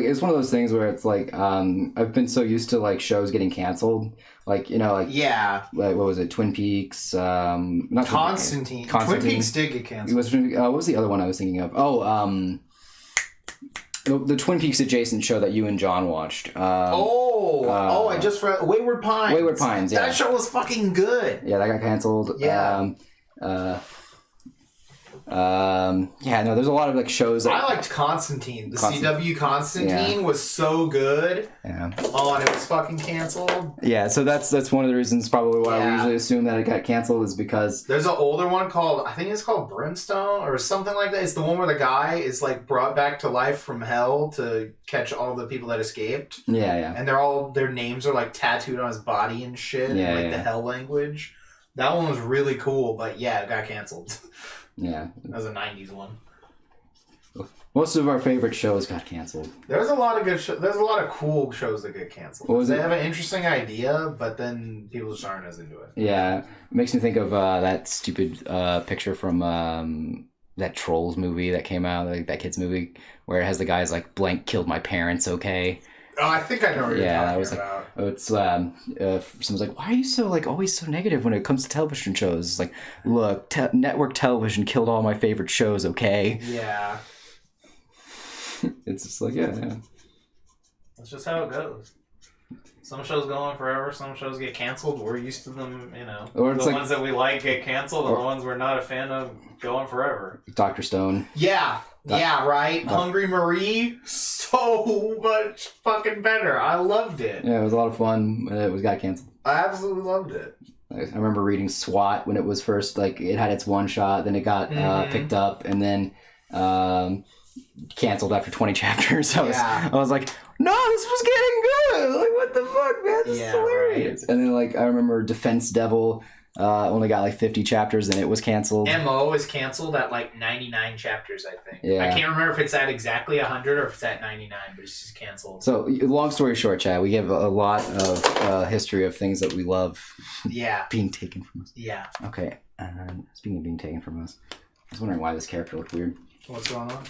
it's one of those things where it's like, I've been so used to, like, shows getting canceled. Like, Yeah. Like, what was it? Twin Peaks, not Constantine. Twin Peaks did get canceled. What was the other one I was thinking of? Oh, the Twin Peaks adjacent show that you and John watched. I just read Wayward Pines. Wayward Pines, yeah. That show was fucking good. Yeah, that got canceled. Yeah. There's a lot of like shows that I liked Constantine. The CW Constantine was so good. Yeah. Oh, and it was fucking canceled. Yeah, so that's one of the reasons probably why we usually assume that it got canceled is because there's an older one called, I think it's called Brimstone or something like that. It's the one where the guy is like brought back to life from hell to catch all the people that escaped. Yeah. And their names are like tattooed on his body and shit. Yeah, and the hell language. That one was really cool, but it got canceled. Yeah. That was a 90s one. Most of our favorite shows got canceled. There's a lot of good there's a lot of cool shows that get canceled. They have an interesting idea, but then people just aren't as into it. Yeah. It makes me think of that stupid picture from that Trolls movie that came out, like that kid's movie, where it has the guys like, blank killed my parents, okay? Oh, I think I know what you're talking about. It's someone's like, why are you so like always so negative when it comes to television shows? It's like, look, network television killed all my favorite shows, okay? Yeah. It's just like, yeah. That's just how it goes. Some shows go on forever, some shows get canceled. We're used to them, Or the ones that we like get canceled, and the ones we're not a fan of go on forever. Dr. Stone. Yeah. Yeah, right. Hungry Marie, so much fucking better. I loved it. Yeah, it was a lot of fun. It got canceled. I absolutely loved it. I remember reading SWAT when it was first, like, it had its one shot, then it got picked up, and then canceled after 20 chapters. I was like, no, this was getting good. Like, what the fuck, man? This is hilarious. Right. And then, like, I remember Defense Devil only got like 50 chapters and it was canceled. MO is canceled at like 99 chapters, I think. Yeah. I can't remember if it's at exactly 100 or if it's at 99, but it's just canceled. So, long story short, Chad, we have a lot of history of things that we love being taken from us. Yeah. Okay, speaking of being taken from us, I was wondering why this character looked weird. What's going on?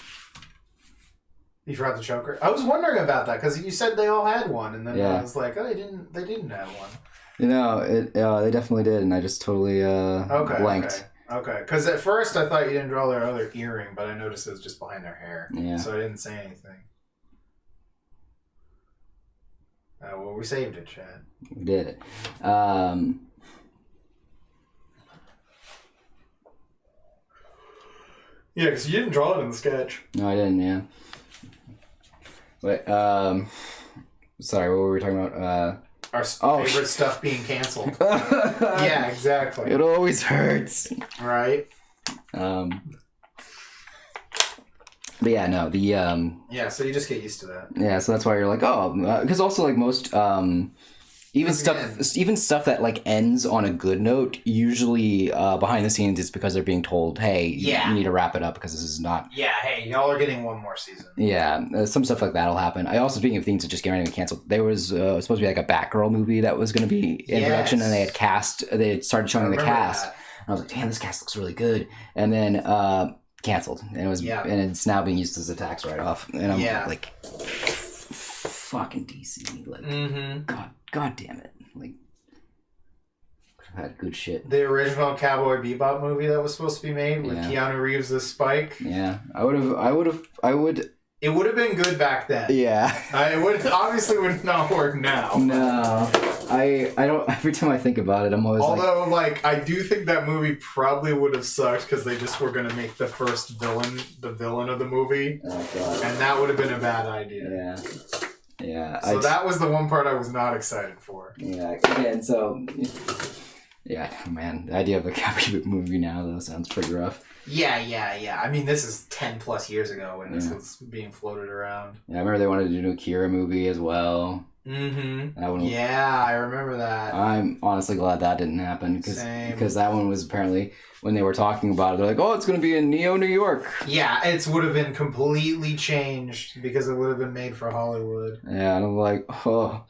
You forgot the choker? I was wondering about that because you said they all had one, and then I was like, oh, they didn't have one. They definitely did, and I just totally blanked. Okay, because at first I thought you didn't draw their other earring, but I noticed it was just behind their hair. Yeah. So I didn't say anything. Well, we saved it, Chad. We did it. Yeah, because you didn't draw it in the sketch. No, I didn't, yeah. But, sorry, what were we talking about? Our favorite stuff being canceled. Yeah, exactly. It always hurts. Right? But yeah, no, the Yeah, so you just get used to that. yeah, so that's why you're like, oh, because also like most even stuff that like ends on a good note, usually behind the scenes it's because they're being told, hey, Yeah. you need to wrap it up because this is not. Yeah, hey, y'all are getting one more season. Yeah, some stuff like that'll happen. I also, speaking of things that just getting canceled, there was supposed to be like a Batgirl movie that was going to be in production, and they had started showing the cast. And I was like, damn, this cast looks really good. And then canceled, and it's now being used as a tax write-off. And I'm like, fucking DC, like, God damn it, like, I've had good shit. The original Cowboy Bebop movie that was supposed to be made with Keanu Reeves as Spike. Yeah, I would. It would have been good back then. Yeah. Obviously would not work now. No. I don't, every time I think about it, I'm always like, I do think that movie probably would have sucked because they just were going to make the villain of the movie. Oh, God. And that would have been a bad idea. Yeah. Yeah. So that was the one part I was not excited for. Yeah. And so, yeah, man, the idea of a Cowboy movie now, though, sounds pretty rough. Yeah. I mean, this is 10 plus years ago when this was being floated around. Yeah, I remember they wanted to do an Akira movie as well. Yeah, I remember that. I'm honestly glad that didn't happen because that one was apparently, when they were talking about it, they're like, oh, it's going to be in Neo, New York. Yeah, it would have been completely changed because it would have been made for Hollywood. Yeah, and I'm like, oh,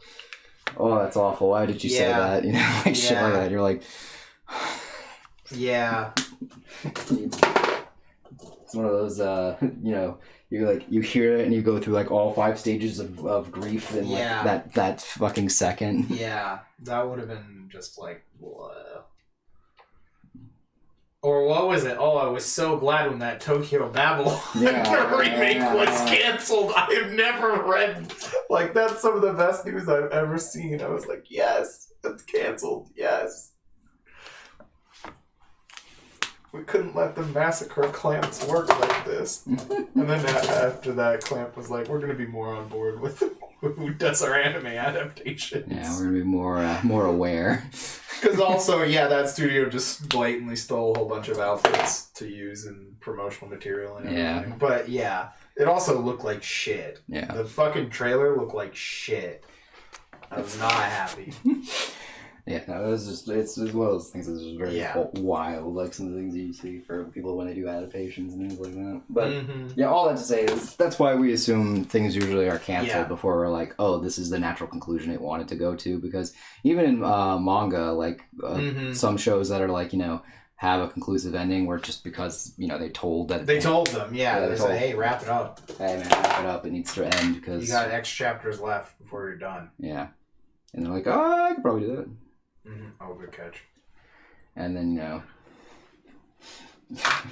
that's awful. Why did you say that? You know, like shit like that. You're like, yeah. It's one of those, you're like, you hear it and you go through like all 5 stages of grief in like that fucking second. Yeah, that would have been just like, whoa. Or what was it? Oh, I was so glad when that Tokyo Babylon remake was canceled. I have never read, like, that's some of the best news I've ever seen. I was like, yes, it's canceled, yes. We couldn't let them massacre Clamp's work like this. And then after that, Clamp was like, we're going to be more on board with who does our anime adaptations. Yeah, we're going to be more aware. Because also, that studio just blatantly stole a whole bunch of outfits to use in promotional material and everything. Yeah. But it also looked like shit. Yeah. The fucking trailer looked like shit. I was not happy. Yeah, no, it's one of those things that's just very wild, like some of the things you see for people when they do adaptations and things like that. But all that to say is that's why we assume things usually are canceled before we're like, oh, this is the natural conclusion it wanted to go to. Because even in manga, like some shows that are like, have a conclusive ending where just because, they told that... They told them, they said, hey, wrap it up. Hey, man, wrap it up. It needs to end because... You got X chapters left before you're done. Yeah. And they're like, oh, I could probably do that. Oh, good catch. And then,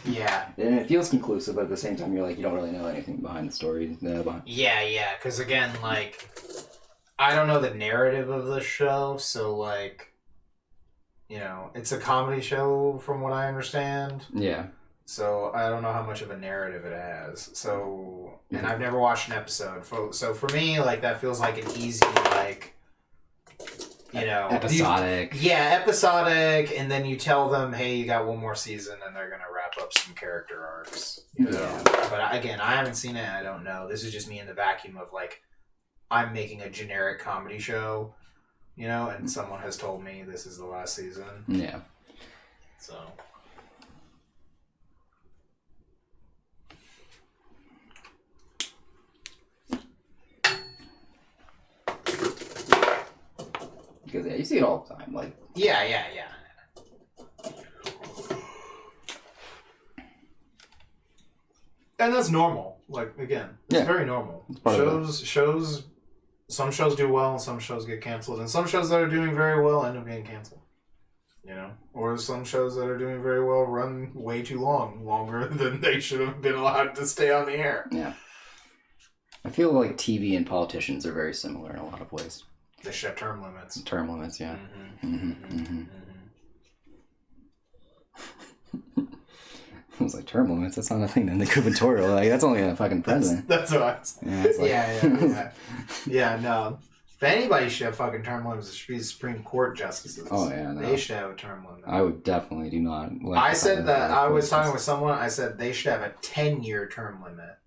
Yeah. And it feels conclusive, but at the same time, you're like, you don't really know anything behind the story. Yeah, because again, like, I don't know the narrative of the show, so, like, it's a comedy show from what I understand. Yeah. So I don't know how much of a narrative it has. So, and I've never watched an episode. So for me, like, that feels like an easy, like... episodic. Episodic, and then you tell them, hey, you got one more season, and they're gonna wrap up some character arcs. But again, I haven't seen it, I don't know. This is just me in the vacuum of, like, I'm making a generic comedy show, and someone has told me this is the last season. Yeah. So... Because you see it all the time, like... Yeah. And that's normal. Like, again, it's very normal. Shows, some shows do well and some shows get canceled. And some shows that are doing very well end up getting canceled. You know, or some shows that are doing very well run way too long, longer than they should have been allowed to stay on the air. Yeah. I feel like TV and politicians are very similar in a lot of ways. They should have term limits. Term limits, yeah. I was like, term limits? That's not a thing in the gubernatorial. Like, that's only a fucking president. That's what I was. Yeah, it's like... yeah, no. If anybody should have fucking term limits, it should be the Supreme Court justices. Oh, yeah, no. They should have a term limit. I would definitely do not. I said that, I was talking with someone, I said they should have a 10-year term limit.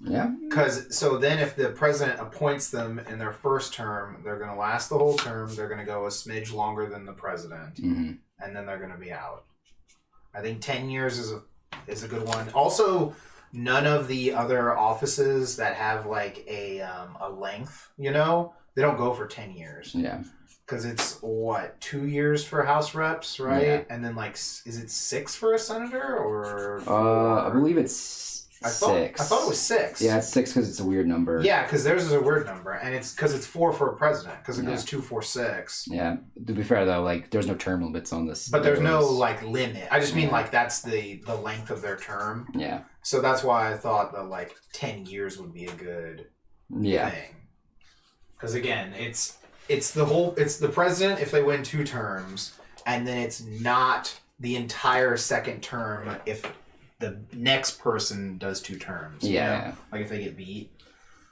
Yeah. Because, so then if the president appoints them in their first term, they're going to last the whole term, they're going to go a smidge longer than the president, and then they're going to be out. I think 10 years is a good one. Also, none of the other offices that have like a length, you know, they don't go for 10 years. Yeah. Because it's, what, 2 years for House Reps, right? Yeah. And then, like, is it 6 for a senator, or 4? I believe it's 6. I thought it was 6. Yeah, it's 6 because it's a weird number. Yeah, because theirs is a weird number, and it's because it's 4 for a president, because it goes 2, 4, 6. Yeah, to be fair though, like there's no term limits on this. But there's no like limit. I just mean like that's the length of their term. Yeah. So that's why I thought that like 10 years would be a good thing. Because again, it's the president if they win 2 terms, and then it's not the entire second term if the next person does 2 terms. Yeah. You know? Like if they get beat.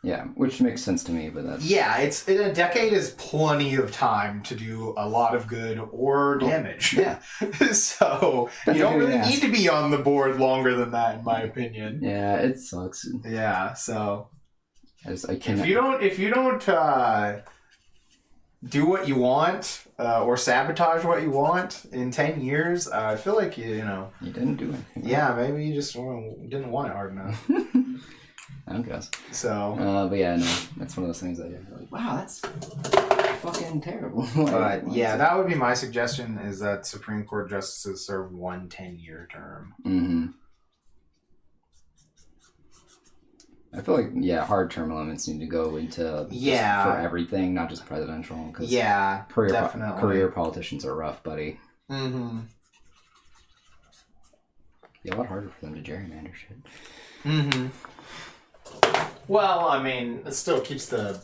Yeah, which makes sense to me, but that's... Yeah, it's in a decade is plenty of time to do a lot of good or damage. Yeah. So you don't really need to be on the board longer than that, in my opinion. Yeah, it sucks. Yeah, so I can't... If you don't do what you want or sabotage what you want in 10 years, I feel like you know you didn't do anything. Yeah, maybe you just didn't want it hard enough. I guess. So. But yeah, no, that's one of those things that you're like, wow, that's fucking terrible. But yeah, that would be my suggestion: is that Supreme Court justices serve 1 10-year term. Mm-hmm. I feel like hard term limits need to go into for everything, not just presidential. Cause definitely. Career politicians are rough, buddy. Mm-hmm. Yeah, a lot harder for them to gerrymander shit. Mm-hmm. Well, I mean, it still keeps the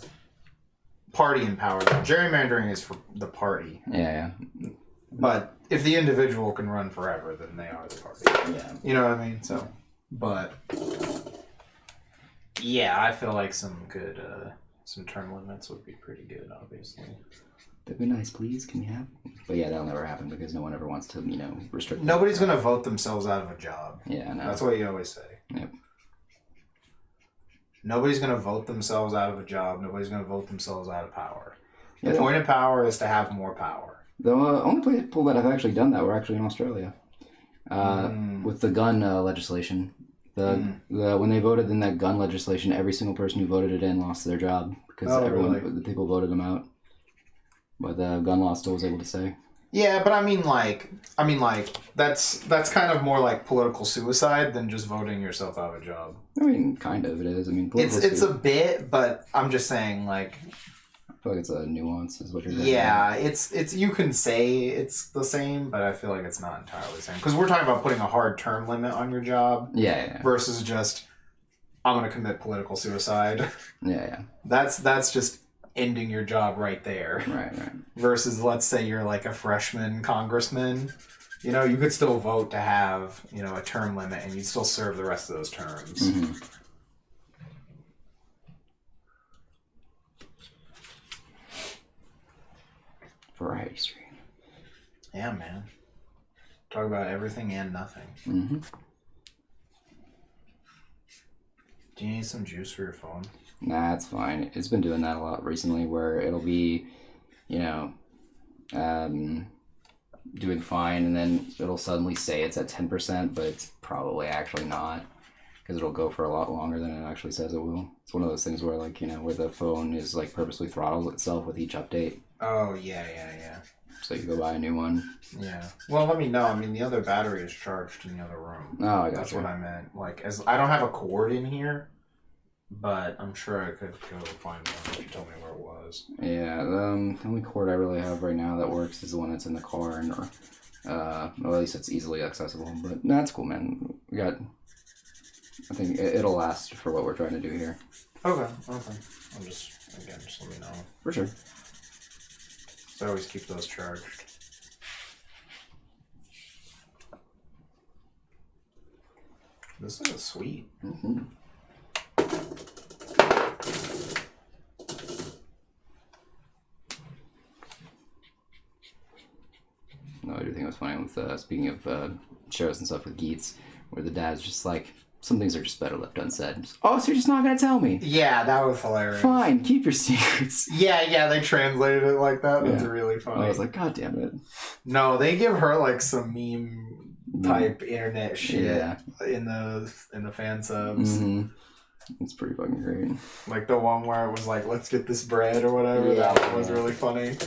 party in power. Gerrymandering is for the party. Yeah. But if the individual can run forever, then they are the party. Yeah. You know what I mean? So, but yeah, I feel like some term limits would be pretty good, obviously. That'd be nice, please. Can you have? But yeah, that'll never happen because no one ever wants to, restrict. Nobody's going to vote themselves out of a job. Yeah, no. That's what you always say. Yep. Nobody's going to vote themselves out of a job. Nobody's going to vote themselves out of power. The point of power is to have more power. The only people that have actually done that were actually in Australia. With the gun legislation. When they voted in that gun legislation, every single person who voted it in lost their job because the people voted them out. But the gun law still was able to say. Yeah, but I mean, that's kind of more like political suicide than just voting yourself out of a job. I mean, kind of it is. I mean, it's a bit, but I'm just saying, like, I feel like it's a nuance, is what you're saying. Yeah, it's you can say it's the same, but I feel like it's not entirely the same because we're talking about putting a hard term limit on your job. Yeah. Versus just I'm gonna commit political suicide. Yeah. That's just ending your job right there. Right. Versus, let's say you're like a freshman congressman, you could still vote to have, a term limit and you'd still serve the rest of those terms. Mm-hmm. Variety stream. Yeah, man. Talk about everything and nothing. Mm-hmm. Do you need some juice for your phone? Nah, it's fine. It's been doing that a lot recently where it'll be, doing fine and then it'll suddenly say it's at 10%, but it's probably actually not because it'll go for a lot longer than it actually says it will. It's one of those things where, like, where the phone is, like, purposely throttles itself with each update. Oh, yeah. So you go buy a new one. Yeah. Well, let me know. I mean, the other battery is charged in the other room. Oh, I got That's you. what I meant. Like, I don't have a cord in here, but I'm sure I could go find one if you told me where it was. Yeah, the only cord I really have right now that works is the one that's in the car, and Well, at least it's easily accessible. But no, that's cool, man. We got. I think it'll last for what we're trying to do here. Okay. I'm just let me know. For sure. So I always keep those charged. This is sweet. Mm-hmm. No, I do think it was funny with speaking of shows and stuff with Geats, where the dad's just like, some things are just better left unsaid. Just, oh, so you're just not gonna tell me? Yeah, that was hilarious. Fine, keep your secrets. Yeah, they translated it like that. That's really funny. I was like, God damn it. No, they give her like some meme type internet shit in the fan subs. Mm-hmm. It's pretty fucking great. Like the one where it was like, let's get this bread or whatever. Yeah, that one was really funny.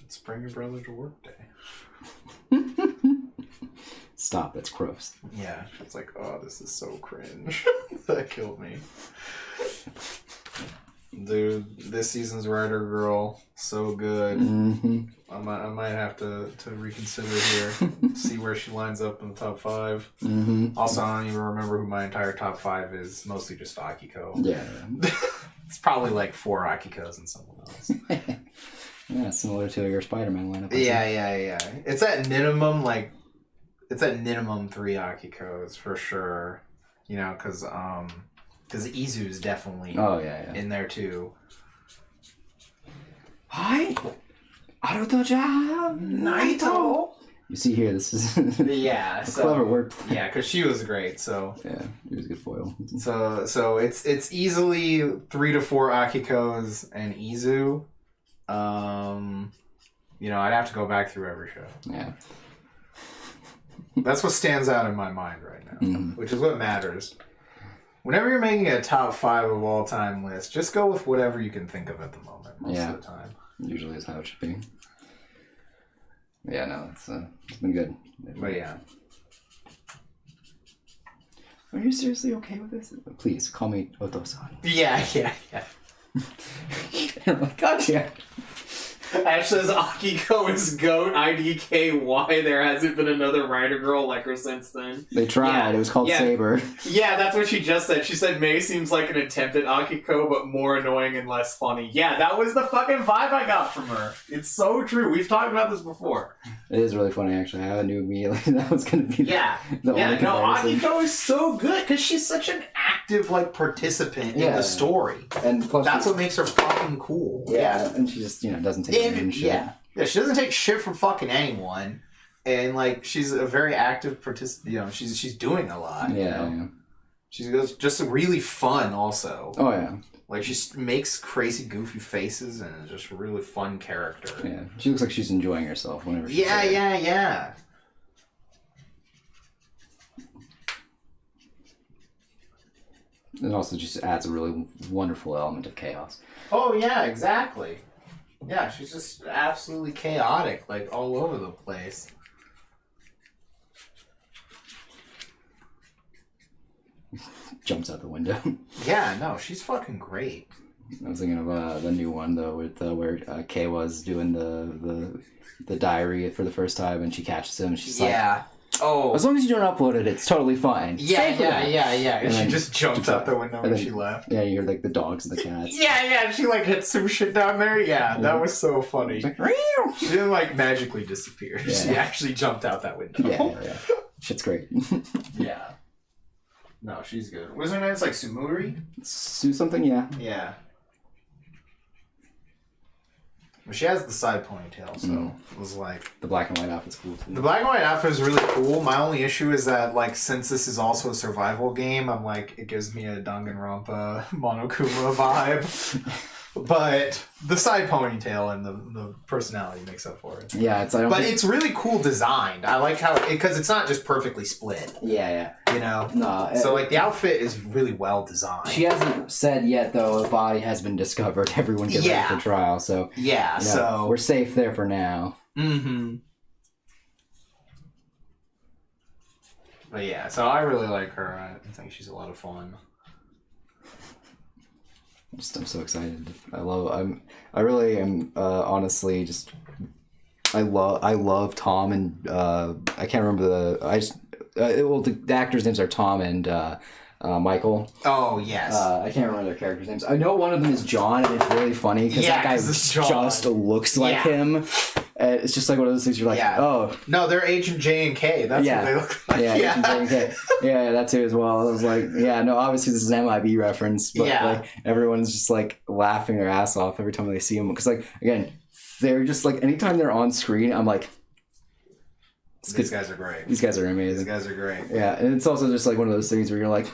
Let's bring your brother to work day. Stop, that's gross. Yeah, it's like, oh, this is so cringe. That killed me. Dude, this season's Writer Girl, so good. Mm-hmm. I might have to reconsider here, see where she lines up in the top 5. Mm-hmm. Also, I don't even remember who my entire top 5 is. Mostly just Akiko. Yeah. It's probably like 4 Akikos and someone else. Yeah, similar to your Spider-Man lineup. Yeah. It's at minimum 3 Akikos for sure. You know, because Izu is definitely in there too. Hi, Aruto-chan, Naito. You see here, this is clever wordplay. Yeah, because she was great. So yeah, it was a good foil. So it's easily 3 to 4 Akikos and Izu. You know, I'd have to go back through every show. Yeah. That's what stands out in my mind right now, which is what matters. Whenever you're making a top 5 of all time list, just go with whatever you can think of at the moment most of the time. Usually is how it should be. Yeah, no, it's been good. But yeah. Are you seriously okay with this? Please, call me Oto-san. Yeah. I'm like, gotcha. Ash says Akiko is GOAT, IDKY. There hasn't been another Writer Girl like her since then. They tried. Yeah. It was called Saber. Yeah, that's what she just said. She said May seems like an attempt at Akiko, but more annoying and less funny. Yeah, that was the fucking vibe I got from her. It's so true. We've talked about this before. It is really funny, actually. I knew immediately that was going to be the only comparison. Akiko is so good because she's such an active participant in the story. And plus that's what makes her fucking cool. Yeah, and she just, doesn't take shit. Yeah, she doesn't take shit from fucking anyone. And, she's a very active participant. She's doing a lot. Yeah. She's just really fun, also. Oh, yeah. She makes crazy, goofy faces and is just a really fun character. Yeah. She looks like she's enjoying herself whenever she's there. Yeah. It also just adds a really wonderful element of chaos. Oh, yeah, exactly. Yeah, she's just absolutely chaotic, all over the place. Jumps out the window. Yeah, no, she's fucking great. I was thinking of the new one, though, with where Kay was doing the diary for the first time, and she catches him, and she's like... Oh. As long as you don't upload it, it's totally fine. Yeah. And she just jumped out the window when she left. Yeah, you hear the dogs and the cats. Yeah, she hit some shit down there. Yeah, that was so funny. She didn't magically disappear. Yeah. She actually jumped out that window. Yeah. Shit's great. Yeah. No, she's good. What's her name? It's Sumuri? Sue something, yeah. Yeah. Well, she has the side ponytail, so it was the black and white outfit's cool too. The black and white outfit is really cool. My only issue is that since this is also a survival game, I'm it gives me a Danganronpa Monokuma vibe. But the side ponytail and the personality makes up for it. Yeah, It's really cool designed. I like how because it's not just perfectly split. Yeah. You know. No. So like the outfit is really well designed. She hasn't said yet though. A body has been discovered. Everyone get ready for trial. So yeah. So we're safe there for now. Mm-hmm. But yeah, so I really like her. I think she's a lot of fun. I'm so excited. I really am. Honestly, just I love Tom and I can't remember the actors' names are Tom and Michael. Oh yes. I can't remember their characters' names. I know one of them is John, and it's really funny because that guy just looks like him. It's just like one of those things. You're like, oh no, they're Agent J and K. That's what they look like. Yeah, Agent J and K. Yeah, that too as well. I was like, no, obviously this is an MIB reference, but like everyone's just like laughing their ass off every time they see him because like again, they're just like anytime they're on screen, I'm like, these guys are great. These guys are amazing. These guys are great. Yeah, and it's also just like one of those things where you're like,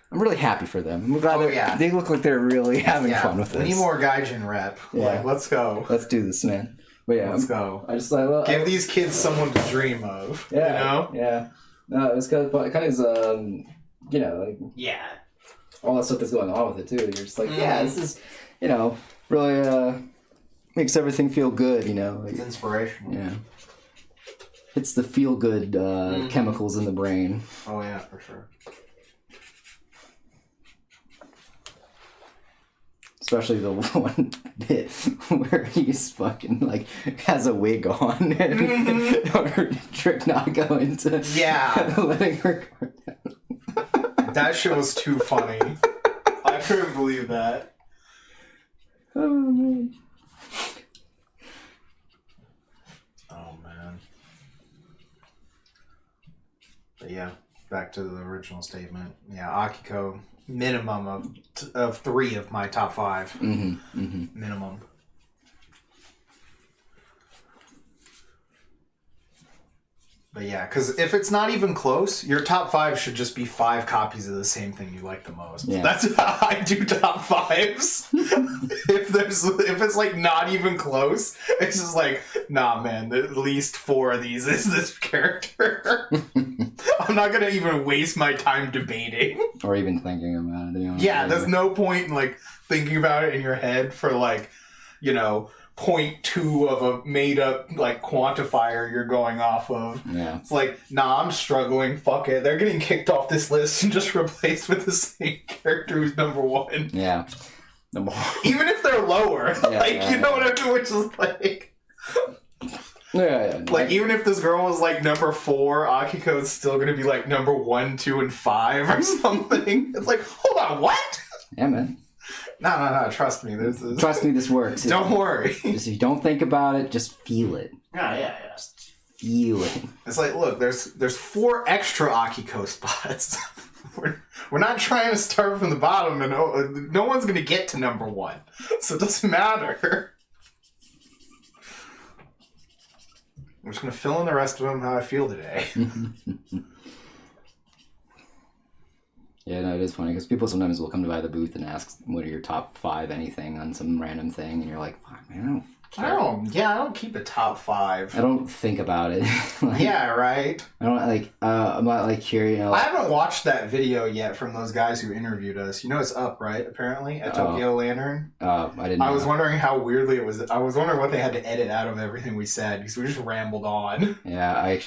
I'm really happy for them. I'm glad they look like they're really having fun with this. We need more Gaijin rep. Yeah. Like, let's go. Let's do this, man. But yeah, let's go. Give these kids someone to dream of. Yeah, you know? Yeah. No, it's kind of is you know, like all that stuff that's going on with it too. You're just like, this is, you know, really makes everything feel good. You know, like, it's inspirational. Yeah. It's the feel good chemicals in the brain. Oh yeah, for sure. Especially the one bit where he's fucking like has a wig on and or Trick not going to letting her guard down. That shit was too funny. I couldn't believe that. Oh man. Oh man. But yeah, back to the original statement. Yeah, Akiko. Minimum of 3 of my top 5. Minimum. But yeah, because if it's not even close, your top 5 should just be 5 copies of the same thing you like the most. Yeah. That's how I do top 5s. if it's like not even close, it's just like, nah, man. At least 4 of these is this character. I'm not gonna even waste my time debating or even thinking about it. Yeah, there's no point in like thinking about it in your head for like, you know. 0.2 of a made up like quantifier you're going off of. Yeah. It's like, nah, I'm struggling. Fuck it. They're getting kicked off this list and just replaced with the same character who's number 1. Yeah. Even if they're lower. You know what I mean? Which is like like even if this girl was like number 4, Akiko is still gonna be like number 1, 2, and 5 or something. It's like, hold on, what? Yeah, man. No. Trust me. Trust me, this works. Don't worry. Just if you don't think about it, just feel it. Yeah. Just feel it. It's like, look, there's 4 extra Akiko spots. we're not trying to start from the bottom, and no one's gonna get to number 1, so it doesn't matter. I'm just gonna fill in the rest of them how I feel today. Yeah, no, it is funny because people sometimes will come by the booth and ask, "What are your top 5 anything on some random thing?" And you're like, "Fuck, man, I don't keep a top 5. I don't think about it." Yeah, right. I don't like. I'm not like curious. You know, I haven't watched that video yet from those guys who interviewed us. You know, it's up, right? Apparently at Tokyo Lantern. I didn't. I was wondering how weirdly it was. I was wondering what they had to edit out of everything we said because we just rambled on. Yeah, I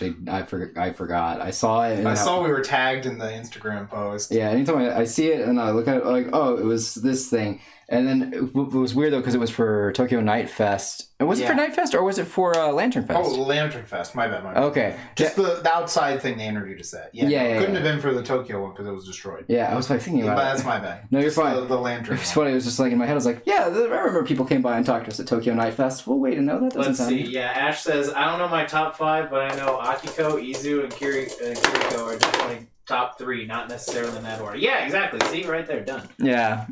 forgot. I saw it. I saw we were tagged in the Instagram post. Yeah, anytime I see it and I look at it, like, oh, it was this thing. And then it was weird though because it was for Tokyo Night Fest. And was it for Night Fest or was it for Lantern Fest? Oh, Lantern Fest. My bad. Okay. Just the outside thing they interviewed us at. Yeah. Couldn't have been for the Tokyo one because it was destroyed. Yeah, I was like thinking about it. That's my bad. No, you're fine. The Lantern. It's funny. It was just like in my head. I was like, yeah, I remember people came by and talked to us at Tokyo Night Festival. Wait, no, that doesn't sound. Let's see. Yeah, Ash says I don't know my top 5, but I know Akiko, Izu, and Kiriko are definitely top 3, not necessarily in that order. Yeah, exactly. See, right there, done. Yeah.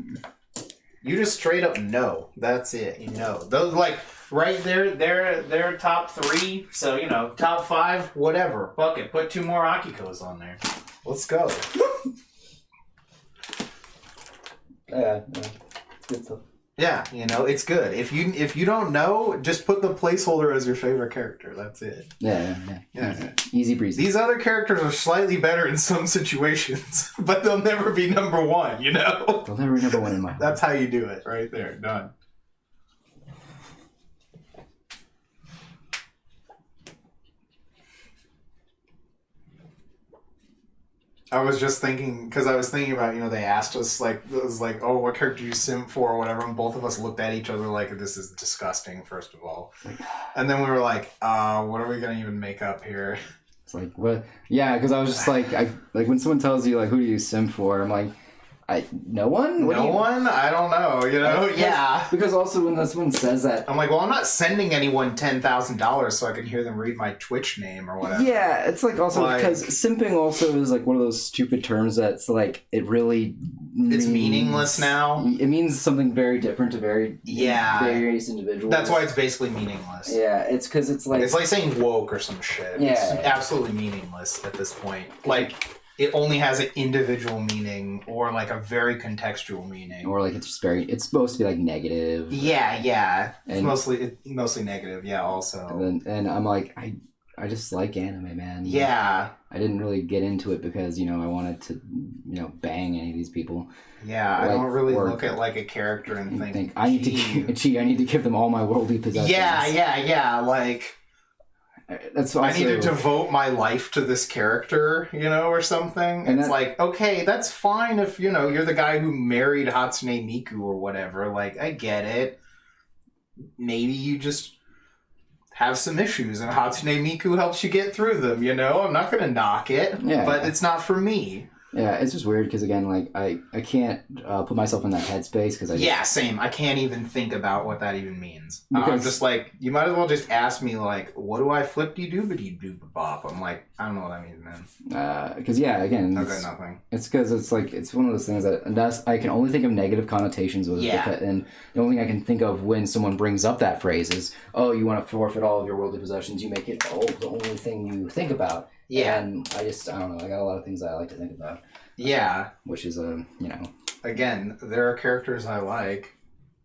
You just straight up know. That's it. You know. Those like right there, they're top 3. So, you know, top 5, whatever. Fuck it. Put 2 more Akikos on there. Let's go. Yeah. Good stuff. Yeah, you know, it's good. If you don't know, just put the placeholder as your favorite character. That's it. Yeah. Easy breezy. These other characters are slightly better in some situations, but they'll never be number one, you know? They'll never be number one in my heart. That's how you do it, right there. Done. I was just thinking, because I was thinking about, they asked us, like, it was like, oh, what character do you sim for or whatever, and both of us looked at each other like, this is disgusting, first of all. And then we were like, what are we going to even make up here? It's like, what? Yeah, because I was just like, when someone tells you, like, who do you sim for, I'm like, no one? No one? I don't know, you know? Yeah. Because also when someone says that... I'm like, well, I'm not sending anyone $10,000 so I can hear them read my Twitch name or whatever. Yeah, it's like also because simping also is like one of those stupid terms that's like, it really it's meaningless now. It means something very different to various individuals. That's why it's basically meaningless. Yeah, it's because it's like saying woke or some shit. Yeah. It's absolutely meaningless at this point. Like... It only has an individual meaning or like a very contextual meaning. Or like it's supposed to be like negative. Yeah. It's mostly negative, yeah, also. And I'm like, I just like anime, man. Yeah. I didn't really get into it because, I wanted to, bang any of these people. Yeah, I don't really look at like a character and think I need to give them all my worldly possessions. Yeah, like that's also, I need to devote my life to this character, or something. And it's like, okay, that's fine if, you're the guy who married Hatsune Miku or whatever. Like, I get it. Maybe you just have some issues and Hatsune Miku helps you get through them, I'm not going to knock it, but it's not for me. Yeah, it's just weird because, again, like, I can't put myself in that headspace because Yeah, same. I can't even think about what that even means. I'm just like, you might as well just ask me, like, what do I flip-de-doobity-doobop? I'm like, I don't know what that means, man. Because, again... Okay, nothing. It's because it's like, it's one of those things that I can only think of negative connotations with it. And the only thing I can think of when someone brings up that phrase is, oh, you want to forfeit all of your worldly possessions, you make it the only thing you think about. Yeah. And I don't know, I got a lot of things that I like to think about. Yeah. Which is, Again, there are characters I like.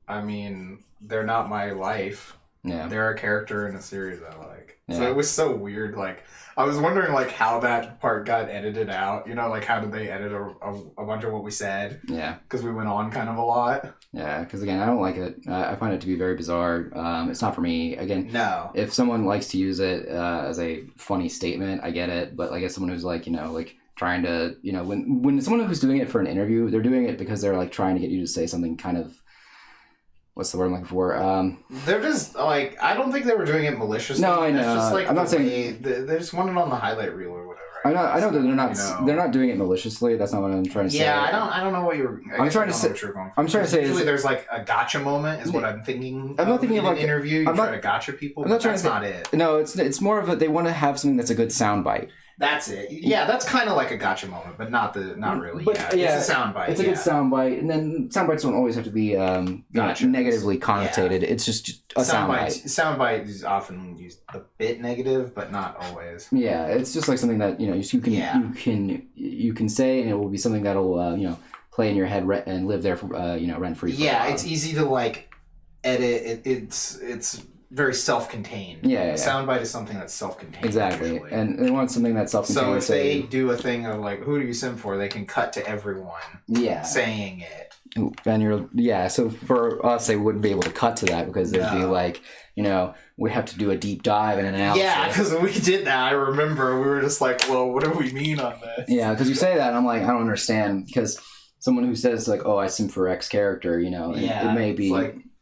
I mean, they're not my life. Yeah. They're a character in a series I like. Yeah. So it was so weird. Like, I was wondering, like, how that part got edited out. Like, how did they edit a bunch of what we said? Yeah. Because we went on kind of a lot. Yeah, because, again, I don't like it. I find it to be very bizarre. It's not for me. Again, no. If someone likes to use it as a funny statement, I get it. But, like, as someone who's, like, trying to, when someone who's doing it for an interview, they're doing it because they're, like, trying to get you to say something kind of, what's the word I'm looking for? They're just, like, I don't think they were doing it maliciously. No, I know. It's just, like, I'm not saying... They just wanted it on the highlight reel or whatever. I know that they're not doing it maliciously. That's not what I'm trying to say. Yeah, I don't know what you're... I'm trying to say... Usually there's, like, a gotcha moment is what I'm thinking. I'm not thinking of, like... an interview, you try to gotcha people, but that's not it. No, it's more of a... They want to have something that's a good soundbite. That's it. Yeah, that's kind of like a gotcha moment, but not really. But, it's a soundbite. It's a good soundbite, and then soundbites don't always have to be negatively connotated. Yeah. It's just a soundbite. Soundbite is often used a bit negative, but not always. Yeah, it's just like something that you can say, and it will be something that'll play in your head and live there for rent free. Yeah, it's easy to like edit. It's very self-contained. Yeah. Soundbite is something that's self-contained. Exactly, usually. And they want something that's self-contained. So if they do a thing of like, who do you sim for? They can cut to everyone. Yeah. Saying it. And so for us, they wouldn't be able to cut to that because they'd be like, we have to do a deep dive and an analysis. Yeah, because we did that. I remember we were just like, well, what do we mean on this? Yeah, because you say that, and I'm like, I don't understand because someone who says like, oh, I sim for X character, it may be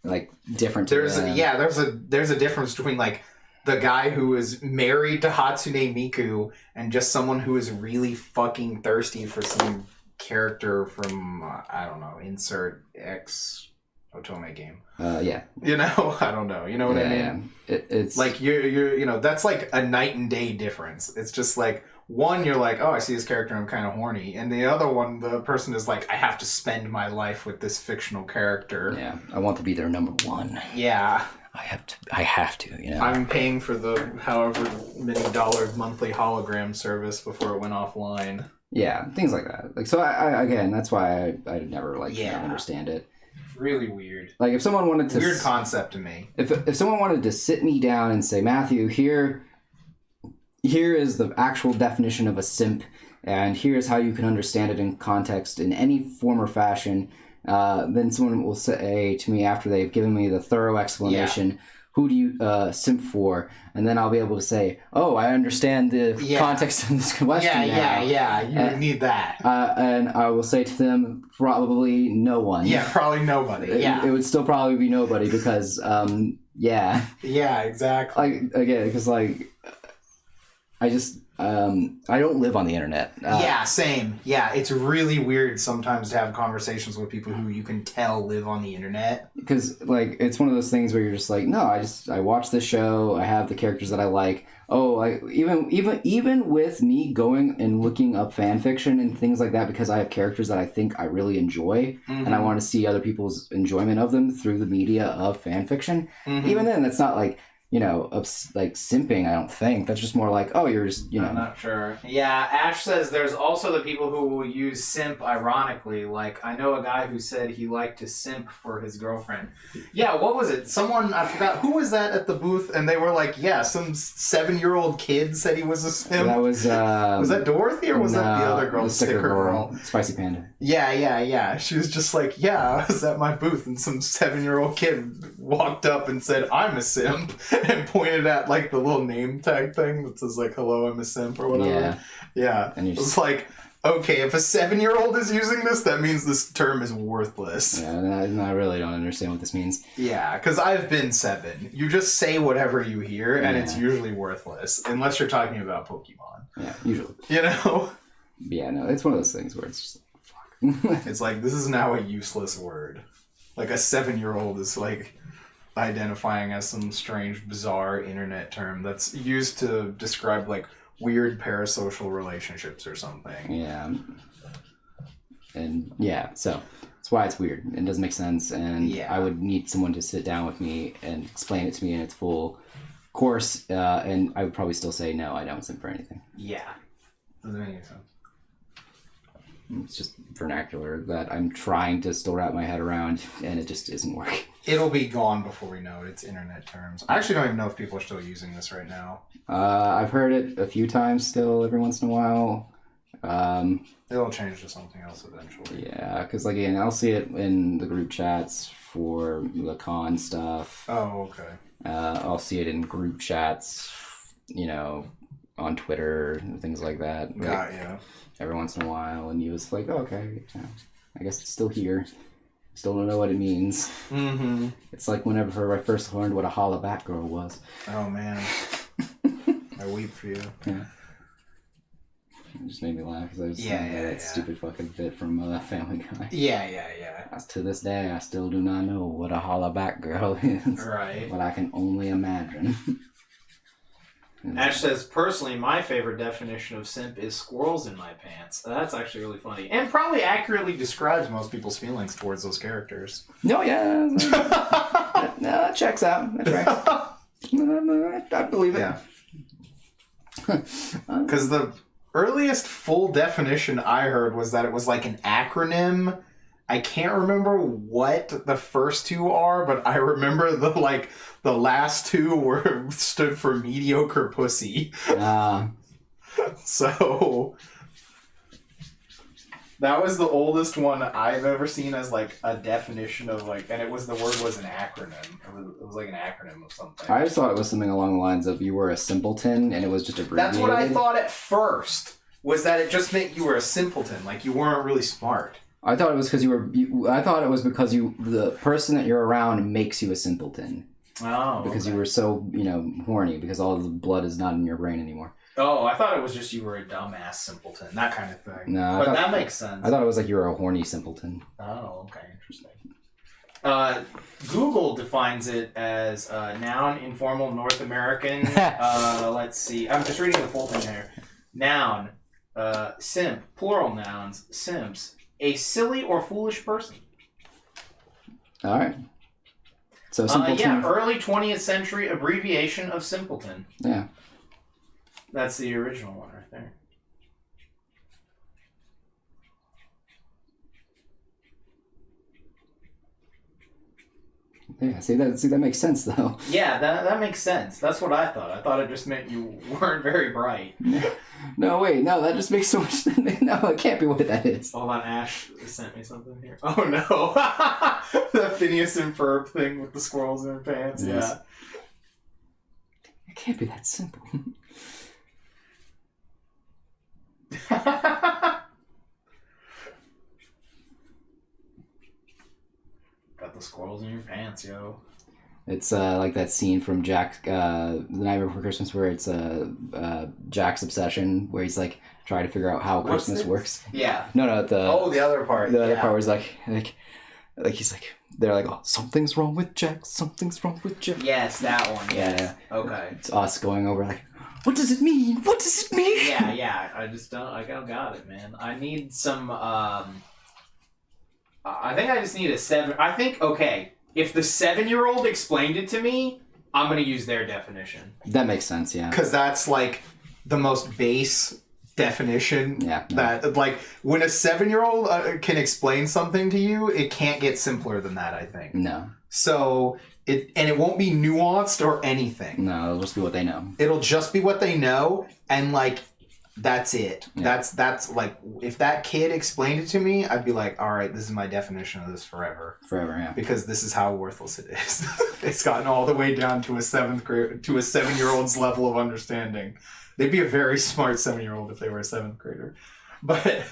like different. There's a difference between like the guy who is married to Hatsune Miku and just someone who is really fucking thirsty for some character from I don't know, insert X Otome game. Yeah. I don't know. You know what I mean? Yeah. It's like you're that's like a night and day difference. It's just like one, you're like, oh, I see this character, I'm kind of horny, and the other one, the person is like, I have to spend my life with this fictional character. Yeah, I want to be their number one. Yeah. I have to. I'm paying for the however many dollar monthly hologram service before it went offline. Yeah, things like that. Like, so I again, that's why I never understand it. Really weird. Like if someone wanted to Weird concept to me. if someone wanted to sit me down and say, Matthew, here is the actual definition of a simp, and here's how you can understand it in context in any form or fashion, then someone will say to me after they've given me the thorough explanation, who do you simp for? And then I'll be able to say, oh, I understand the context of this question now. You need that. And I will say to them, probably no one. Yeah, probably nobody. It would still probably be nobody because, Yeah, exactly. Like, again, because, like, I just, I don't live on the internet. Same. Yeah, it's really weird sometimes to have conversations with people who you can tell live on the internet. Because, like, it's one of those things where you're just like, no, I watch this show, I have the characters that I like. Oh, even with me going and looking up fan fiction and things like that, because I have characters that I think I really enjoy, and I want to see other people's enjoyment of them through the media of fan fiction. Even then, that's not like, you know, like simping, I don't think. That's just more like, oh, you're just, you know. I'm not sure. Yeah, Ash says there's also the people who will use simp ironically. Like, I know a guy who said he liked to simp for his girlfriend. Yeah, what was it? Someone, I forgot, who was that at the booth? And they were like, yeah, some 7-year-old kid said he was a simp. That was... was that Dorothy or was that the other girl? The sticker girl. Spicy Panda. Yeah. She was just like, yeah, I was at my booth and some 7-year-old kid walked up and said, I'm a simp. And pointed at like the little name tag thing that says like "Hello, I'm a simp" or whatever. Yeah. And it was like, okay, if a 7-year-old is using this, that means this term is worthless. Yeah, I really don't understand what this means. Yeah, because I've been 7. You just say whatever you hear, and it's usually worthless, unless you're talking about Pokemon. Yeah, usually. You know? Yeah, no, it's one of those things where it's just like, fuck. It's like, this is now a useless word. Like a 7-year-old is like identifying as some strange, bizarre internet term that's used to describe like weird parasocial relationships or something. Yeah. And yeah, so that's why it's weird. It doesn't make sense, and I would need someone to sit down with me and explain it to me in its full course, and I would probably still say no, I don't simp for anything. Yeah. Doesn't make any sense. It's just vernacular that I'm trying to still wrap my head around, and it just isn't working. It'll be gone before we know it. It's internet terms. I actually don't even know if people are still using this right now. I've heard it a few times still, every once in a while. It'll change to something else eventually. Yeah, because like, again, I'll see it in the group chats for the con stuff. Oh, okay. I'll see it in group chats, you know, on Twitter and things like that. Got ya. Every once in a while, and you was like, oh, okay, I guess it's still here. Still don't know what it means. Mm-hmm. It's like whenever I first learned what a holla back girl was. Oh, man. I weep for you. Yeah. It just made me laugh because I was that stupid fucking bit from Family Guy. Yeah. As to this day, I still do not know what a holla back girl is. Right. But I can only imagine. Ash says, personally, my favorite definition of simp is squirrels in my pants. That's actually really funny. And probably accurately describes most people's feelings towards those characters. No, yeah. No, that checks out. That tracks. I believe it. Yeah. Because the earliest full definition I heard was that it was like an acronym. I can't remember what the first two are, but I remember the last two stood for mediocre pussy. So that was the oldest one I've ever seen as like a definition of like, and the word was an acronym. It was like an acronym of something. I just thought it was something along the lines of you were a simpleton, and it was just abbreviated. That's what I thought at first. Was that it just meant you were a simpleton, like you weren't really smart. I thought it was because I thought it was because the person that you're around makes you a simpleton. Oh. Because you were so, horny because all the blood is not in your brain anymore. Oh, I thought it was just you were a dumbass simpleton, that kind of thing. No, but that makes sense. I thought it was like you were a horny simpleton. Oh, okay, interesting. Google defines it as noun, informal, North American. Let's see. I'm just reading the full thing here. Noun, simp, plural nouns, simps. A silly or foolish person. All right. So simpleton. Early 20th century abbreviation of simpleton. Yeah. That's the original one right there. Yeah, see that makes sense though. Yeah, that makes sense. That's what I thought. I thought it just meant you weren't very bright. No, wait, no, that just makes so much sense. No, it can't be what that is. Hold on, Ash sent me something here. Oh no. The Phineas and Ferb thing with the squirrels in their pants. Yes. It can't be that simple. Got the squirrels in your pants, yo. It's like that scene from Jack, The Nightmare Before Christmas, where it's Jack's obsession, where he's like trying to figure out how What's Christmas this? works. Yeah. No, the other part. the other part was like he's like, they're like, oh, something's wrong with Jack, something's wrong with Jack. Yes, that one. Yes. Yeah. Okay. It's us going over like, what does it mean? What does it mean? Yeah. I don't got it, man. I need some. I think I just need a 7. I think okay. If the 7-year-old explained it to me, I'm gonna use their definition. That makes sense, yeah. Because that's like the most base definition. Yeah. No. That like when a 7-year-old can explain something to you, it can't get simpler than that. I think. No. So it won't be nuanced or anything. No, it'll just be what they know. It'll just be what they know, and like that's it. Yeah. That's like if that kid explained it to me, I'd be like, all right, this is my definition of this forever. Forever, yeah. Because this is how worthless it is. It's gotten all the way down to a 7-year-old's level of understanding. They'd be a very smart 7-year-old if they were a 7th grader. But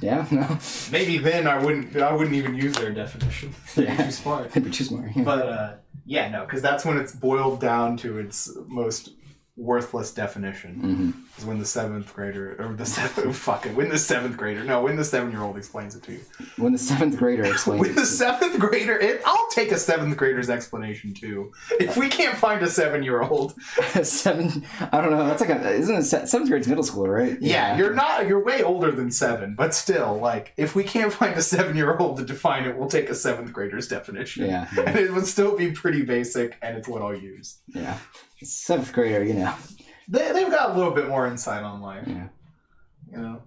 Yeah, no. maybe then I wouldn't even use their definition. They'd be too smart. They'd be too smart. Yeah. But yeah, no, because that's when it's boiled down to its most worthless definition. Is when the 7th grader or the 7-year-old explains it to you. When the 7th grader explains With the 7th grader, I'll take a 7th grader's explanation too. If we can't find a 7-year-old, 7, I don't know. That's like isn't it 7th grade's middle school, right? yeah, you're way older than 7, but still, like, if we can't find a 7-year-old to define it, we'll take a 7th grader's definition. Yeah. And it would still be pretty basic, and it's what I'll use. Yeah. 7th grader, you know. They've got a little bit more insight on life. Yeah. You know?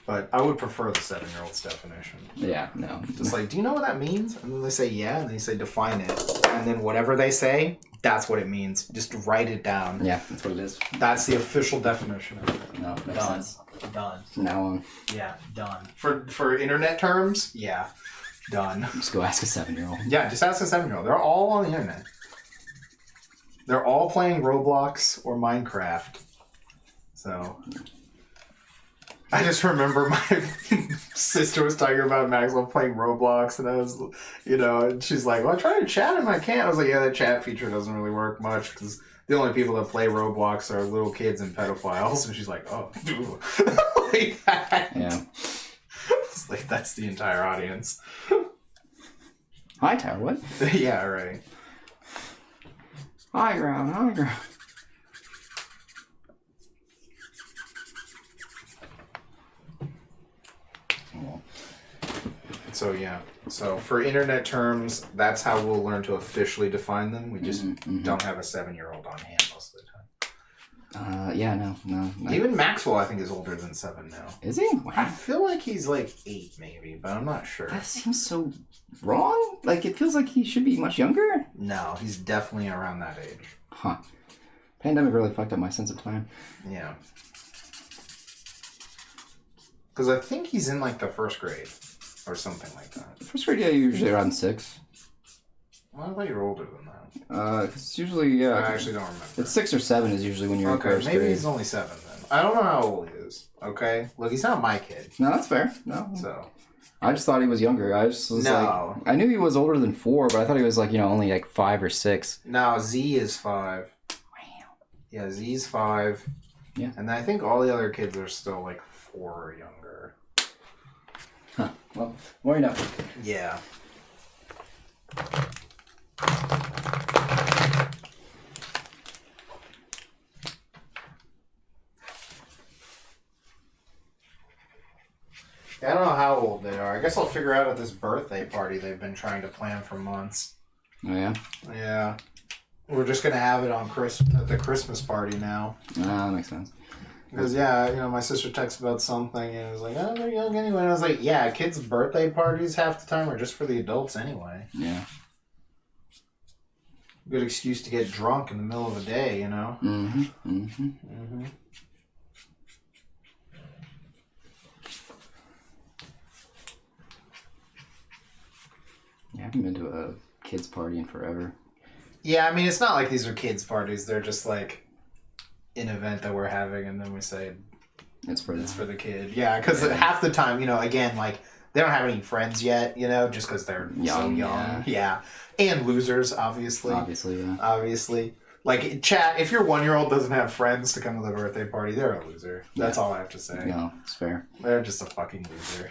But I would prefer the 7-year-old's definition. Yeah, no. Just like, do you know what that means? And then they say, yeah, and they say, define it. And then whatever they say, that's what it means. Just write it down. Yeah, that's what it is. That's the official definition of it. No, makes Done. sense. Done. From now on, Yeah, done. For internet terms, yeah, done. just go ask a 7-year-old. Yeah, just ask a 7-year-old. They're all on the internet. They're all playing Roblox or Minecraft. So I just remember my sister was talking about Maxwell playing Roblox, and I was, and she's like, well, I tried to chat and I can't. I was like, yeah, that chat feature doesn't really work much because the only people that play Roblox are little kids and pedophiles. And she's like, oh, like that. Yeah. It's like, that's the entire audience. High tower, what? Yeah, right. High ground, high ground. So yeah. So for internet terms, that's how we'll learn to officially define them. We just don't have a 7-year-old on hand most of the time. Yeah, no. Even Maxwell, I think, is older than 7 now. Is he? I Wow. feel like he's like 8 maybe, but I'm not sure. That seems so wrong. Like, it feels like he should be much younger. No, he's definitely around that age. Huh. Pandemic really fucked up my sense of time. Yeah. Because I think he's in like the 1st grade or something like that. First grade, yeah, usually around 6. Well, I thought you were older than that. Cause it's usually, yeah. I actually don't remember. It's 6 or 7 is usually when you're in Okay, first maybe grade. he's only 7 then. I don't know how old he is. Okay? Look, he's not my kid. No, that's fair. No. So. I just thought he was younger. I just was No. like, I knew he was older than 4, but I thought he was like, only like 5 or 6. No, Z is 5. Wow. Yeah, Z's 5. Yeah. And I think all the other kids are still like 4 or younger. Huh. Well, more you know. Yeah. I don't know how old they are. I guess I'll figure out at this birthday party they've been trying to plan for months. Oh, yeah? Yeah. We're just going to have it on at the Christmas party now. Ah, that makes sense. Because, yeah, my sister texted about something and it was like, oh, they're young anyway. And I was like, yeah, kids' birthday parties half the time are just for the adults anyway. Yeah. Good excuse to get drunk in the middle of the day, Mm-hmm. Mm-hmm. Mm-hmm. Yeah, I haven't been to a kids' party in forever. Yeah, I mean, it's not like these are kids' parties. They're just like an event that we're having, and then we say It's for the kid. Yeah, because half the time, again, like, they don't have any friends yet, just because they're so young. Yeah. And losers, obviously. Obviously. Like, chat, if your 1-year-old doesn't have friends to come to the birthday party, they're a loser. That's all I have to say. No, it's fair. They're just a fucking loser.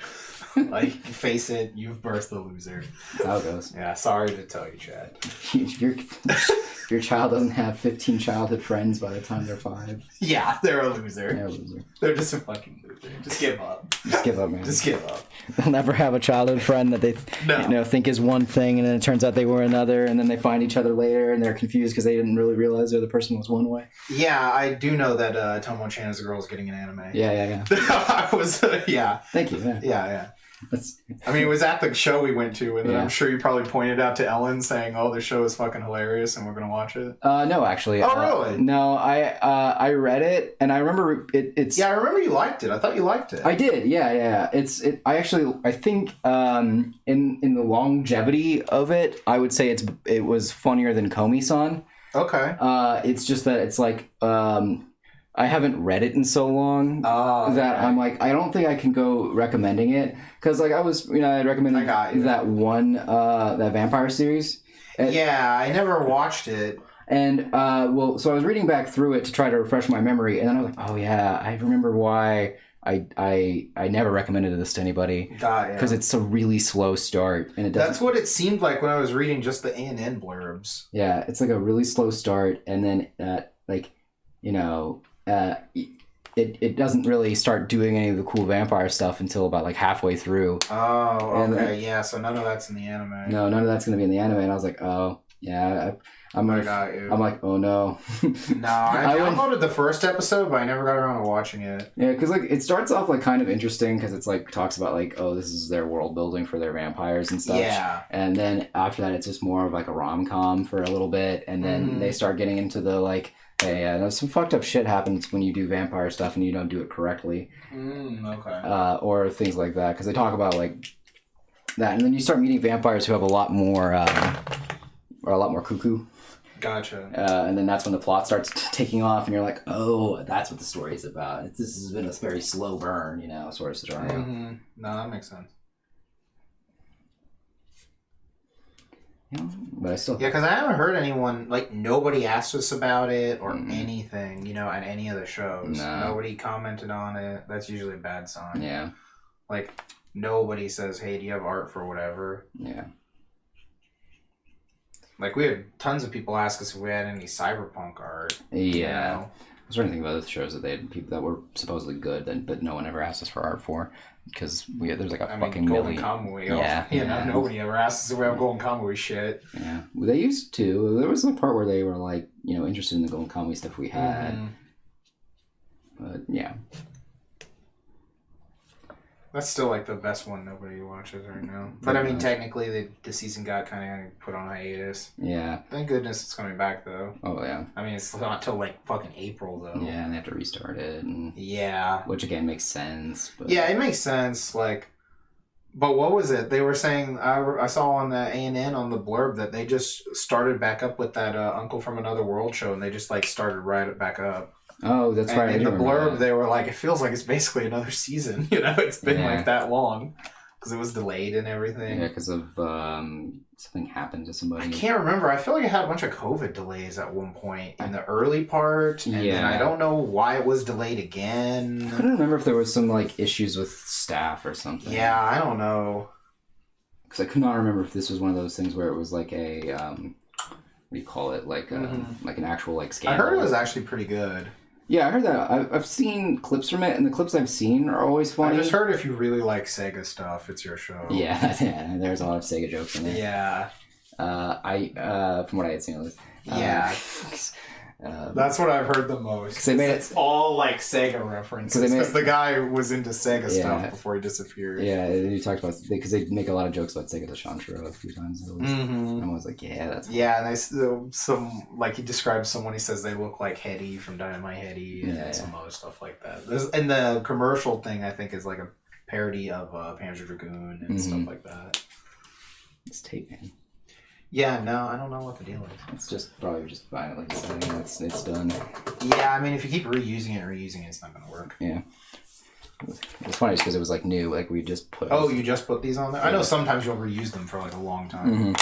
Like, face it, you've birthed a loser. That's how it goes. Yeah, sorry to tell you, Chad. Your child doesn't have 15 childhood friends by the time they're 5. Yeah, they're a loser. They're a loser. They're just a fucking loser. Just give up. Just give up, man. Just give up. They'll never have a childhood friend that they think is one thing, and then it turns out they were another, and then they find each other later, and they're confused because they didn't really realize the other person was one way. Yeah, I do know that Tomo-chan as a girl is getting an anime. Yeah. I was, yeah. Thank you. Yeah. I mean, it was at the show we went to, and then I'm sure you probably pointed out to Ellen saying, "Oh, the show is fucking hilarious, and we're gonna watch it." No, actually. Oh, really? No, I read it, and I remember it's. Yeah, I remember you liked it. I thought you liked it. I did. Yeah. I think in the longevity of it, I would say it was funnier than Komi-san. Okay. It's just that it's like I haven't read it in so long that I'm like, I don't think I can go recommending it. Because, like, I recommended that one, that vampire series. Yeah, I never watched it. And, so I was reading back through it to try to refresh my memory. And then I was like, oh, yeah, I remember why I never recommended this to anybody. Because it's a really slow start. And that's what it seemed like when I was reading just the ANN blurbs. Yeah, it's like a really slow start. And then, it doesn't really start doing any of the cool vampire stuff until about like halfway through. Oh, okay, yeah. So none of that's in the anime. No, none of that's going to be in the anime, and I was like, oh, yeah. I'm like, oh no. No, I downloaded the first episode, but I never got around to watching it. Yeah, because like it starts off like kind of interesting because it's like talks about like, oh, this is their world building for their vampires and stuff. Yeah. And then after that, it's just more of like a rom-com for a little bit, and then they start getting into the like. Yeah, some fucked up shit happens when you do vampire stuff and you don't do it correctly. Okay. Or things like that, because they talk about like that, and then you start meeting vampires who have a lot more cuckoo. Gotcha. And then that's when the plot starts taking off, and you're like, oh, that's what the story is about. This has been a very slow burn, sort of scenario. Mm-hmm. No, that makes sense. But I still... Yeah, because I haven't heard anyone, like, nobody asked us about it or anything, at any of the shows. No. Nobody commented on it. That's usually a bad sign. Yeah. Like, nobody says, hey, do you have art for whatever? Yeah. Like, we had tons of people ask us if we had any cyberpunk art. Yeah. I was trying to think about other shows that they had people that were supposedly good, but no one ever asked us for art for. Because there's like a fucking Golden million. Kamui. Nobody ever asked us if we have Golden Kamui shit. Yeah, well, they used to. There was a part where they were like, interested in the Golden Kamui stuff we had. But yeah, that's still like the best one nobody watches right now. But I mean, technically, the season got kind of put on hiatus. Yeah. Thank goodness it's coming back though. Oh yeah. I mean, it's not till like fucking April though. Yeah, and they have to restart it. Yeah. Which again makes sense. But... Yeah, it makes sense. Like, but what was it? They were saying I saw on the ANN on the blurb that they just started back up with that Uncle from Another World show, and they just like started right back up. Oh, that's right. In the blurb, they were like, it feels like it's basically another season. It's been like that long because it was delayed and everything. Yeah, because of something happened to somebody. I can't remember. I feel like it had a bunch of COVID delays at one point in the early part, and then I don't know why it was delayed again. I couldn't remember if there was some like issues with staff or something. Yeah, I don't know. Because I could not remember if this was one of those things where it was like a what do you call it? Like like an actual like scandal. I heard it was actually pretty good. Yeah, I heard that. I've seen clips from it, and the clips I've seen are always funny. I just heard if you really like Sega stuff, it's your show. Yeah, there's a lot of Sega jokes in there. Yeah. From what I had seen at least. Yeah. That's what I've heard the most. 'Cause they made it's all like Sega references. 'Cause they made- Because the guy was into Sega Yeah. stuff before he disappeared. Yeah, you talked about because they make a lot of jokes about Sega the Shanshiro a few times. At least. Mm-hmm. And I was like, yeah, that's Yeah, and some like he describes someone. He says they look like Hetty from Dynamite Hetty, and some other stuff like that. And the commercial thing I think is like a parody of Panzer Dragoon and stuff like that. it's tape, man. Yeah, no, I don't know what the deal is. It's just probably just violently deciding it's done. Yeah, I mean, if you keep reusing it, it's not gonna work. Yeah. It's funny because it was like new, like we just put. Oh, you just put these on there? I know sometimes you'll reuse them for like a long time.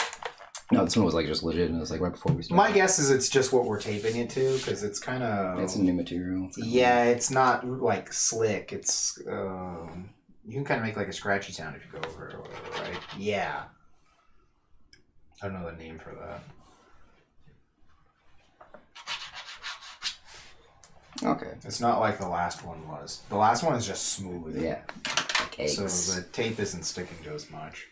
No, this one was like just legit, and it was like right before we started. My guess is it's just what we're taping it to, because it's kind of... It's a new material. Yeah, it's not like slick. It's you can kind of make like a scratchy sound if you go over it or whatever, right? Yeah. I don't know the name for that. Okay. It's not like the last one was. The last one is just smooth. Yeah. Like eggs. So the tape isn't sticking to as much.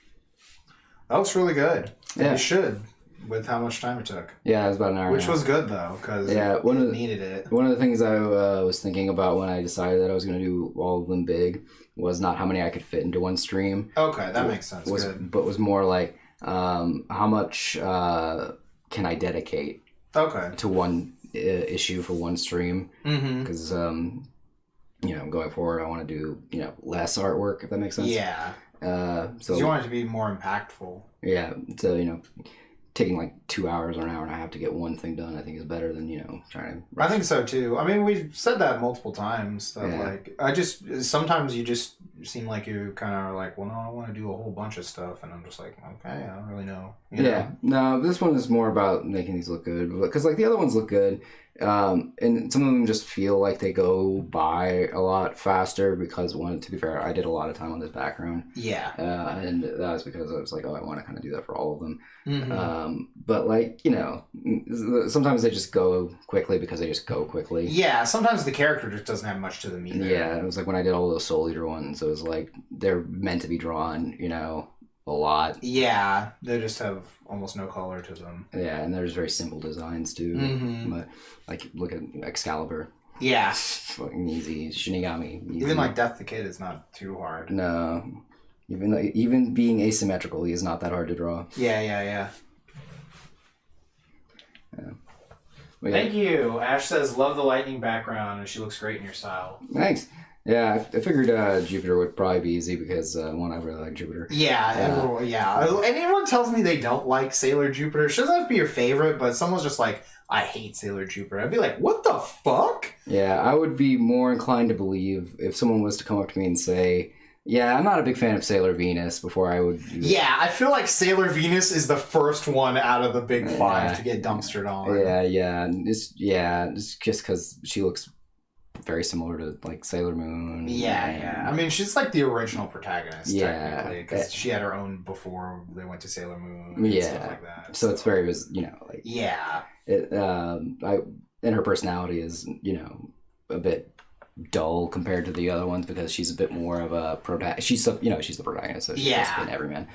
That looks really good. Yeah. You should, with how much time it took. Yeah, it was about an hour. Which and a half. was good though, because needed it. One of the things I was thinking about when I decided that I was going to do all of them big was not how many I could fit into one stream. Okay, that makes sense. Good. But was more like how much can I dedicate to one issue for one stream? Because going forward, I want to do less artwork, if that makes sense. Yeah. So you want it to be more impactful. Yeah. So taking like 2 hours or an hour and a half to get one thing done, I think is better than trying to. I think so too. I mean, we've said that multiple times. That sometimes you just seem like you kind of like, well, no, I want to do a whole bunch of stuff, and I'm just like, okay, I don't really know. No, this one is more about making these look good because like the other ones look good, and some of them just feel like they go by a lot faster because to be fair, I did a lot of time on this background. Yeah. And that was because I was like, oh, I want to kind of do that for all of them. But like sometimes they just go quickly because they just go quickly. Yeah, sometimes the character just doesn't have much to them either. Yeah, it was like when I did all those Soul Eater ones, it was like they're meant to be drawn, a lot. Yeah, they just have almost no color to them. Yeah, and there's very simple designs too. But like look at Excalibur. Yeah. Fucking easy. Shinigami. Easy. Even like Death the Kid is not too hard. No. Even being asymmetrical, he is not that hard to draw. Yeah. Thank you. Ash says, love the lightning background, and she looks great in your style. Thanks. Yeah, I figured Jupiter would probably be easy because, one, I really like Jupiter. Yeah, Anyone tells me they don't like Sailor Jupiter, she doesn't have to be your favorite, but someone's just like, I hate Sailor Jupiter. I'd be like, what the fuck? Yeah, I would be more inclined to believe if someone was to come up to me and say, yeah, I'm not a big fan of Sailor Venus before I would... Yeah, I feel like Sailor Venus is the first one out of the big five to get dumpstered on. Yeah. Just because she looks very similar to, like, Sailor Moon. Yeah. I mean, she's like the original protagonist, technically, because she had her own before they went to Sailor Moon and stuff like that. So it's very, like... Yeah. And her personality is, a bit dull compared to the other ones because she's a bit more of a she's the protagonist, so she's supposed to be an everyman.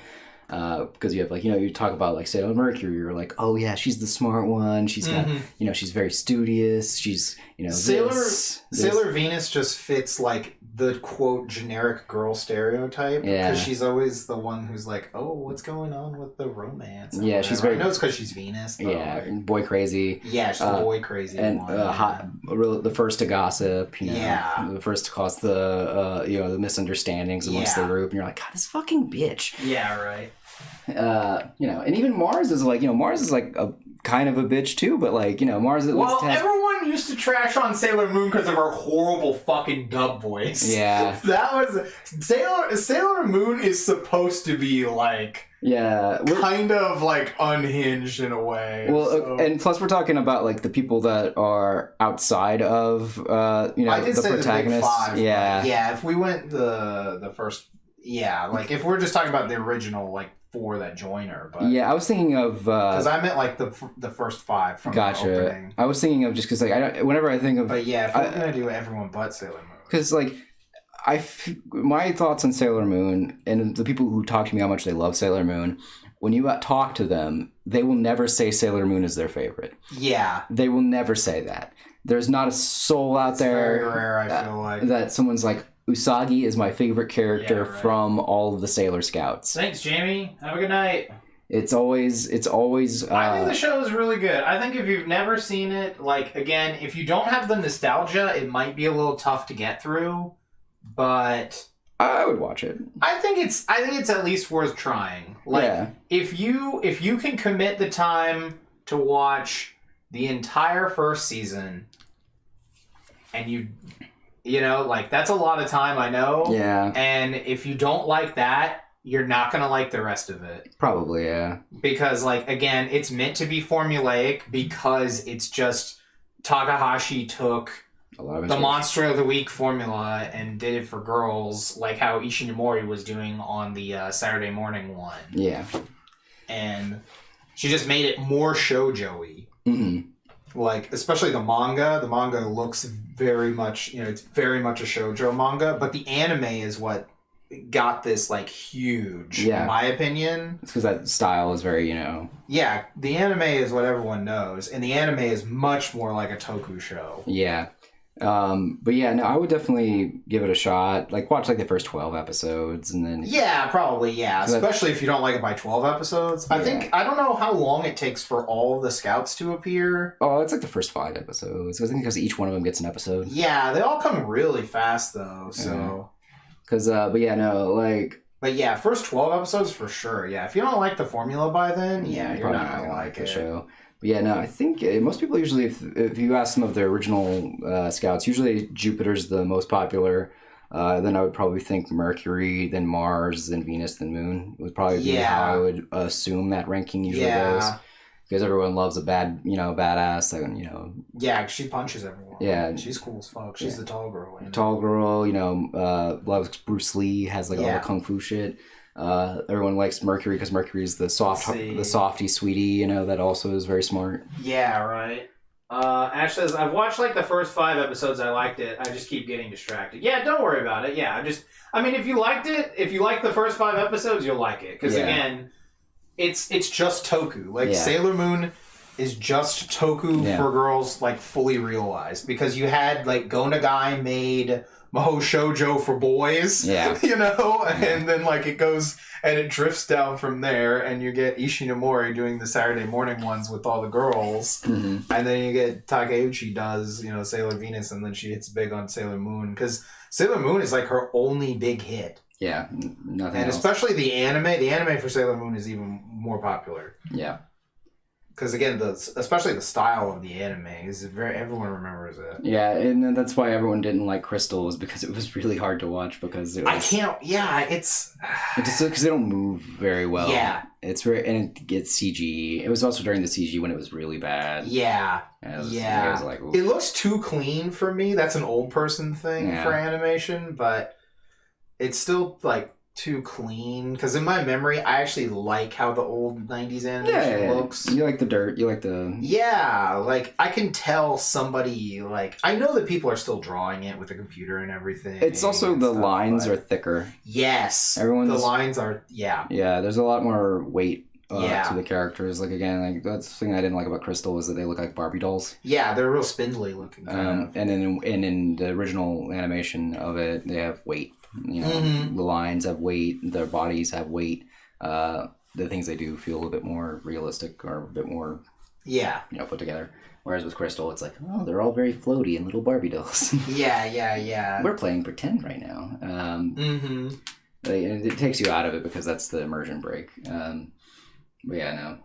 Because you have you talk about like Sailor Mercury, you're like, oh yeah, she's the smart one. She's got she's very studious. She's Sailor Venus just fits like the quote generic girl stereotype because she's always the one who's like, oh, what's going on with the romance? Yeah, she's very. I know it's because she's Venus. Boy crazy. Yeah, she's the boy crazy and one. the first to gossip. The first to cause the misunderstandings amongst the group, and you're like, God, this fucking bitch. Yeah, right. And even Mars is like, Mars is like a kind of a bitch too, but like, Mars at least has... everyone used to trash on Sailor Moon because of her horrible fucking dub voice. Yeah. That was... Sailor Moon is supposed to be like... Yeah. Kind of like unhinged in a way. Well, and plus we're talking about like the people that are outside of, I did the say protagonists. The big five, yeah. Yeah, if we went the first... Yeah, like if we're just talking about the original, like, four that join her. But yeah, I was thinking of... Because I meant like the first five from the opening. I was thinking of just because like, whenever I think of... But yeah, if we're going to do everyone but Sailor Moon. Because like... my thoughts on Sailor Moon and the people who talk to me how much they love Sailor Moon when you talk to them, they will never say Sailor Moon is their favorite. Yeah. They will never say that. There's not a soul out It's there very rare, I feel like. that someone's like, Usagi is my favorite character Yeah, right. from all of the Sailor Scouts. Thanks, Jamie. Have a good night. It's always I think the show is really good. I think if you've never seen it, like, again, if you don't have the nostalgia, it might be a little tough to get through, but I would watch it. I think it's at least worth trying. Like, Yeah. if you can commit the time to watch the entire first season, and you know, like, that's a lot of time, I know. Yeah, And if you don't like that, you're not gonna like the rest of it. probably, yeah. Because, like, again, it's meant to be formulaic because it's just Takahashi took A lot of the it. Monster of the Week formula and did it for girls, like how Ishinomori was doing on the Saturday morning one. Yeah. And she just made it more shoujo-y. Mm-hmm. Like, especially the manga. The manga looks very much, it's very much a shoujo manga, but the anime is what got this, like, huge, Yeah. in my opinion. It's because that style is very, Yeah, the anime is what everyone knows, and the anime is much more like a toku show. yeah. But yeah, no, I would definitely give it a shot. Like, watch like the first 12 episodes, and then Yeah, probably, yeah. So that- Especially if you don't like it by 12 episodes. I don't know how long it takes for all of the scouts to appear. oh, it's like the first 5 episodes. I think because each one of them gets an episode. Yeah, they all come really fast, though, so... Because, but yeah, no, like. But yeah, first 12 episodes for sure, yeah. If you don't like the formula by then, yeah, you're probably not gonna like the it. show. But yeah, no, I think most people usually, if you ask some of their original scouts, usually Jupiter's the most popular. Then I would probably think Mercury, then Mars, then Venus, then Moon would probably be how I would assume that ranking usually goes. Because everyone loves a badass, like, Yeah, she punches everyone. Yeah. She's cool as fuck. She's the tall girl. tall girl, loves Bruce Lee, has like all the kung fu shit. Everyone likes Mercury because Mercury is the softy sweetie, that also is very smart. Yeah, right. Actually, I've watched like the first 5 episodes. I liked it. I just keep getting distracted. Yeah, don't worry about it. Yeah, if you liked it, if you like the first 5 episodes, you'll like it. Because again, it's just toku. Like, Sailor Moon is just toku for girls, like, fully realized. Because you had, like, Go Nagai made Mahou Shoujo for boys. Yeah. And then, like, it goes and it drifts down from there, and you get Ishinomori doing the Saturday morning ones with all the girls. Mm-hmm. And then you get Takeuchi does, Sailor Venus, and then she hits big on Sailor Moon. Because Sailor Moon is, like, her only big hit. Yeah, nothing And else. especially the anime for Sailor Moon is even more popular. Yeah. Because again, especially the style of the anime is everyone remembers it. Yeah, and then that's why everyone didn't like Crystal, was because it was really hard to watch because it was, I can't. Yeah, it's just because they don't move very well. Yeah. It's very, and it gets CG. It was also during the CG when it was really bad. yeah. And it was Yeah. like, oof. It looks too clean for me. That's an old person thing for animation, but it's still like too clean. Because in my memory, I actually like how the old 90s animation looks. You like the dirt. You like the... Yeah, like, I can tell somebody, like, I know that people are still drawing it with a computer and everything. It's also the lines are thicker. Yes. The lines are, yeah. Yeah, there's a lot more weight Yeah. to the characters. Like, again, like, that's the thing I didn't like about Crystal was that they look like Barbie dolls. Yeah, they're real spindly looking. And in the original animation of it, they have weight. The lines have weight. Their bodies have weight. The things they do feel a bit more realistic or a bit more, put together. Whereas with Crystal, it's like, oh, they're all very floaty and little Barbie dolls. Yeah. We're playing pretend right now. It takes you out of it because that's the immersion break. But yeah, no.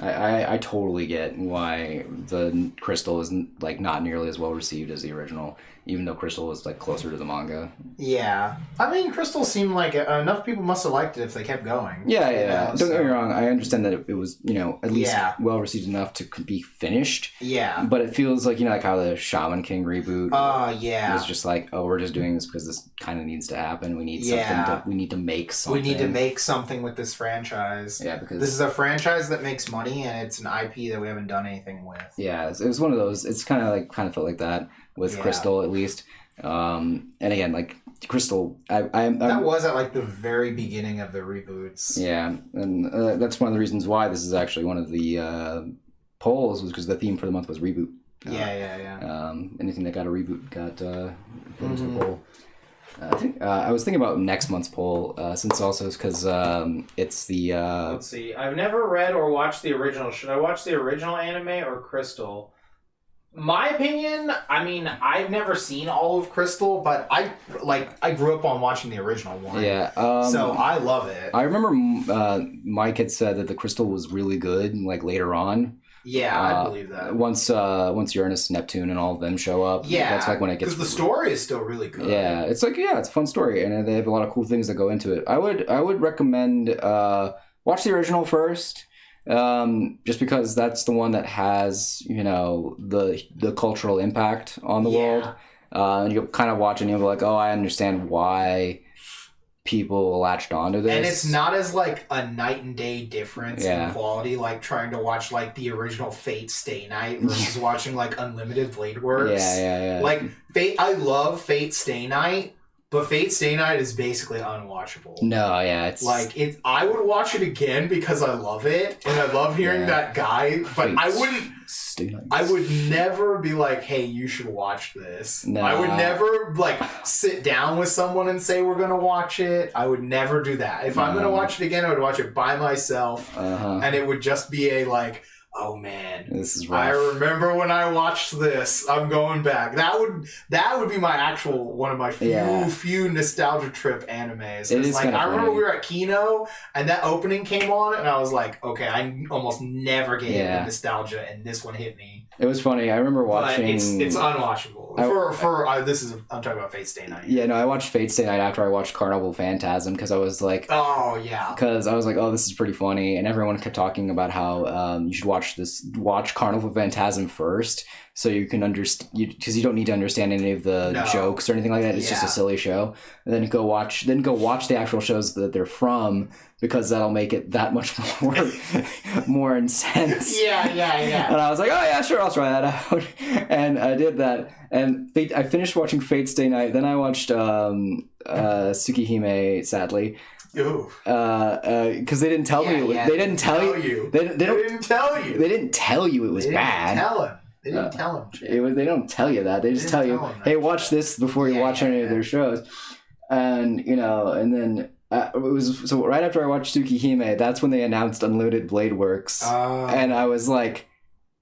I totally get why the Crystal is like not nearly as well received as the original, even though Crystal was like closer to the manga. Yeah, I mean, Crystal seemed like enough people must have liked it if they kept going. Yeah. Don't get me wrong. I understand that it was at least well received enough to be finished. Yeah, but it feels like like how the Shaman King reboot. It was just like, oh, we're just doing this because this kind of needs to happen. We need something. We need to make something. We need to make something with this franchise. Yeah, because this is a franchise that makes money. And it's an IP that we haven't done anything with. Yeah, it was one of those. It's kind of felt like that with Crystal, at least. And again, like Crystal. That was at like the very beginning of the reboots. Yeah, and that's one of the reasons why this is actually one of the polls, was because the theme for the month was reboot. Yeah. Anything that got a reboot got put into the poll. I think I was thinking about next month's poll, since also because it's the. Let's see. I've never read or watched the original. Should I watch the original anime or Crystal? My opinion, I mean, I've never seen all of Crystal, but I grew up on watching the original one. Yeah. So I love it. I remember Mike had said that the Crystal was really good, like later on. Yeah, I believe that. Once Uranus, Neptune, and all of them show up, yeah, that's like when it gets. Because the story is still really good. Yeah, it's like it's a fun story, and they have a lot of cool things that go into it. I would recommend watch the original first, just because that's the one that has the cultural impact on the world, and you'll kind of watch it and you'll be like, oh, I understand why people latched onto this, and it's not as like a night and day difference in quality, like trying to watch like the original Fate Stay Night versus watching like Unlimited Blade Works. Yeah. Like I love Fate Stay Night, but Fate Stay Night is basically unwatchable. No, yeah, it's like I would watch it again because I love it and I love hearing that guy, but I wouldn't. I would never be like, hey, you should watch this. No. I would never like sit down with someone and say we're gonna watch it. I would never do that. If I'm gonna watch it again, I would watch it by myself, and it would just be a like, oh man, this is rough. I remember when I watched this. I'm going back. That would be my actual one of my few nostalgia trip animes. It's like I remember we were at Kino and that opening came on and I was like, okay, I almost never get into nostalgia and this one hit me. It was funny. I remember watching. But it's unwatchable. I'm talking about Fate Stay Night. Yeah, no, I watched Fate Stay Night after I watched Carnival Phantasm because I was like, oh yeah, because I was like, oh, this is pretty funny, and everyone kept talking about how you should watch Carnival Phantasm first so you can understand, because you don't need to understand any of the jokes or anything like that. It's just a silly show, and then go watch the actual shows that they're from, because that'll make it that much more intense. Yeah. And I was like, oh yeah, sure, I'll try that out. And I did that. And I finished watching Fate Stay Night. Then I watched Tsukihime, sadly. Because they didn't tell me. They didn't tell you. They didn't tell you. They didn't tell you it was bad. They didn't tell him. They don't tell you that. They just tell you, hey, watch this before you watch any of their shows. And and then. It was so right after I watched Tsukihime, that's when they announced Unlimited Blade Works, and I was like,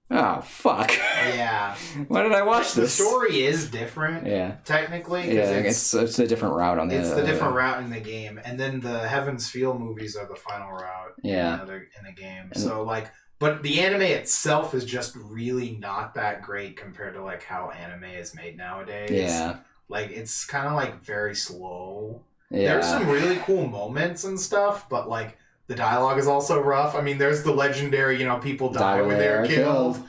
"Oh fuck!" Yeah. Why did I watch this? The story is different. Yeah. Technically. Yeah, it's a different route on the. It's the different route in the game, and then the Heaven's Feel movies are the final route. Yeah. In the game, so like, but the anime itself is just really not that great compared to like how anime is made nowadays. Yeah. Like it's kind of like very slow. Yeah. There's some really cool moments and stuff, but like the dialogue is also rough. I mean, there's the legendary, people die when they're killed.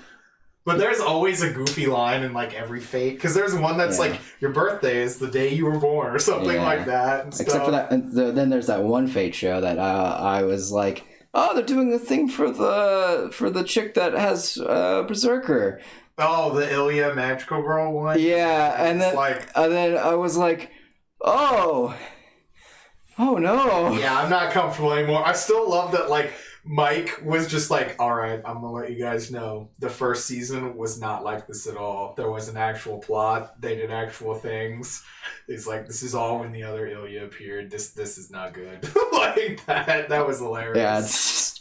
But there's always a goofy line in like every Fate, because there's one that's like your birthday is the day you were born or something like that. And Except for that, and then there's that one Fate show that I was like, oh, they're doing a thing for the chick that has Berserker. Oh, the Ilya Magical Girl one. Yeah, and then I was like, oh no. Yeah, I'm not comfortable anymore. I still love that, like, Mike was just like, all right, I'm going to let you guys know. The first season was not like this at all. There was an actual plot. They did actual things. He's like, this is all when the other Ilya appeared. This is not good. Like, that was hilarious. Yeah, it's just...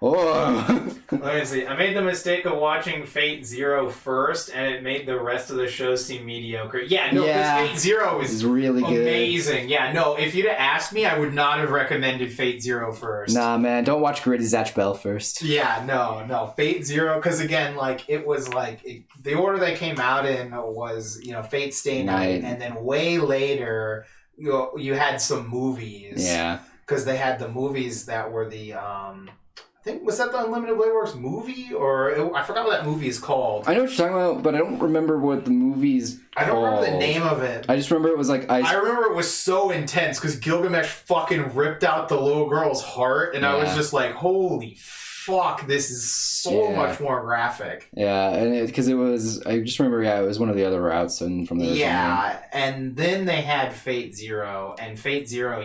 Oh. Let me see. I made the mistake of watching Fate Zero first, and it made the rest of the show seem mediocre. Yeah, no, because Fate Zero is really good. Amazing. Yeah, no, if you'd have asked me, I would not have recommended Fate Zero first. Nah, man, don't watch Gritty Zatch Bell first. Yeah, no, Fate Zero, because again, like, it was like, the order they came out in was, Fate Stay Night, and then way later, you had some movies. Yeah. Because they had the movies that were the, was that the Unlimited Blade Works movie? Or I forgot what that movie is called. I know what you're talking about, but I don't remember what the movie's I don't remember the name of it. I just remember it was like... I remember it was so intense because Gilgamesh fucking ripped out the little girl's heart, and I was just like, holy fuck, this is so much more graphic. Yeah, and because it was, I just remember, it was one of the other routes and from the original game. And then they had Fate Zero, and Fate Zero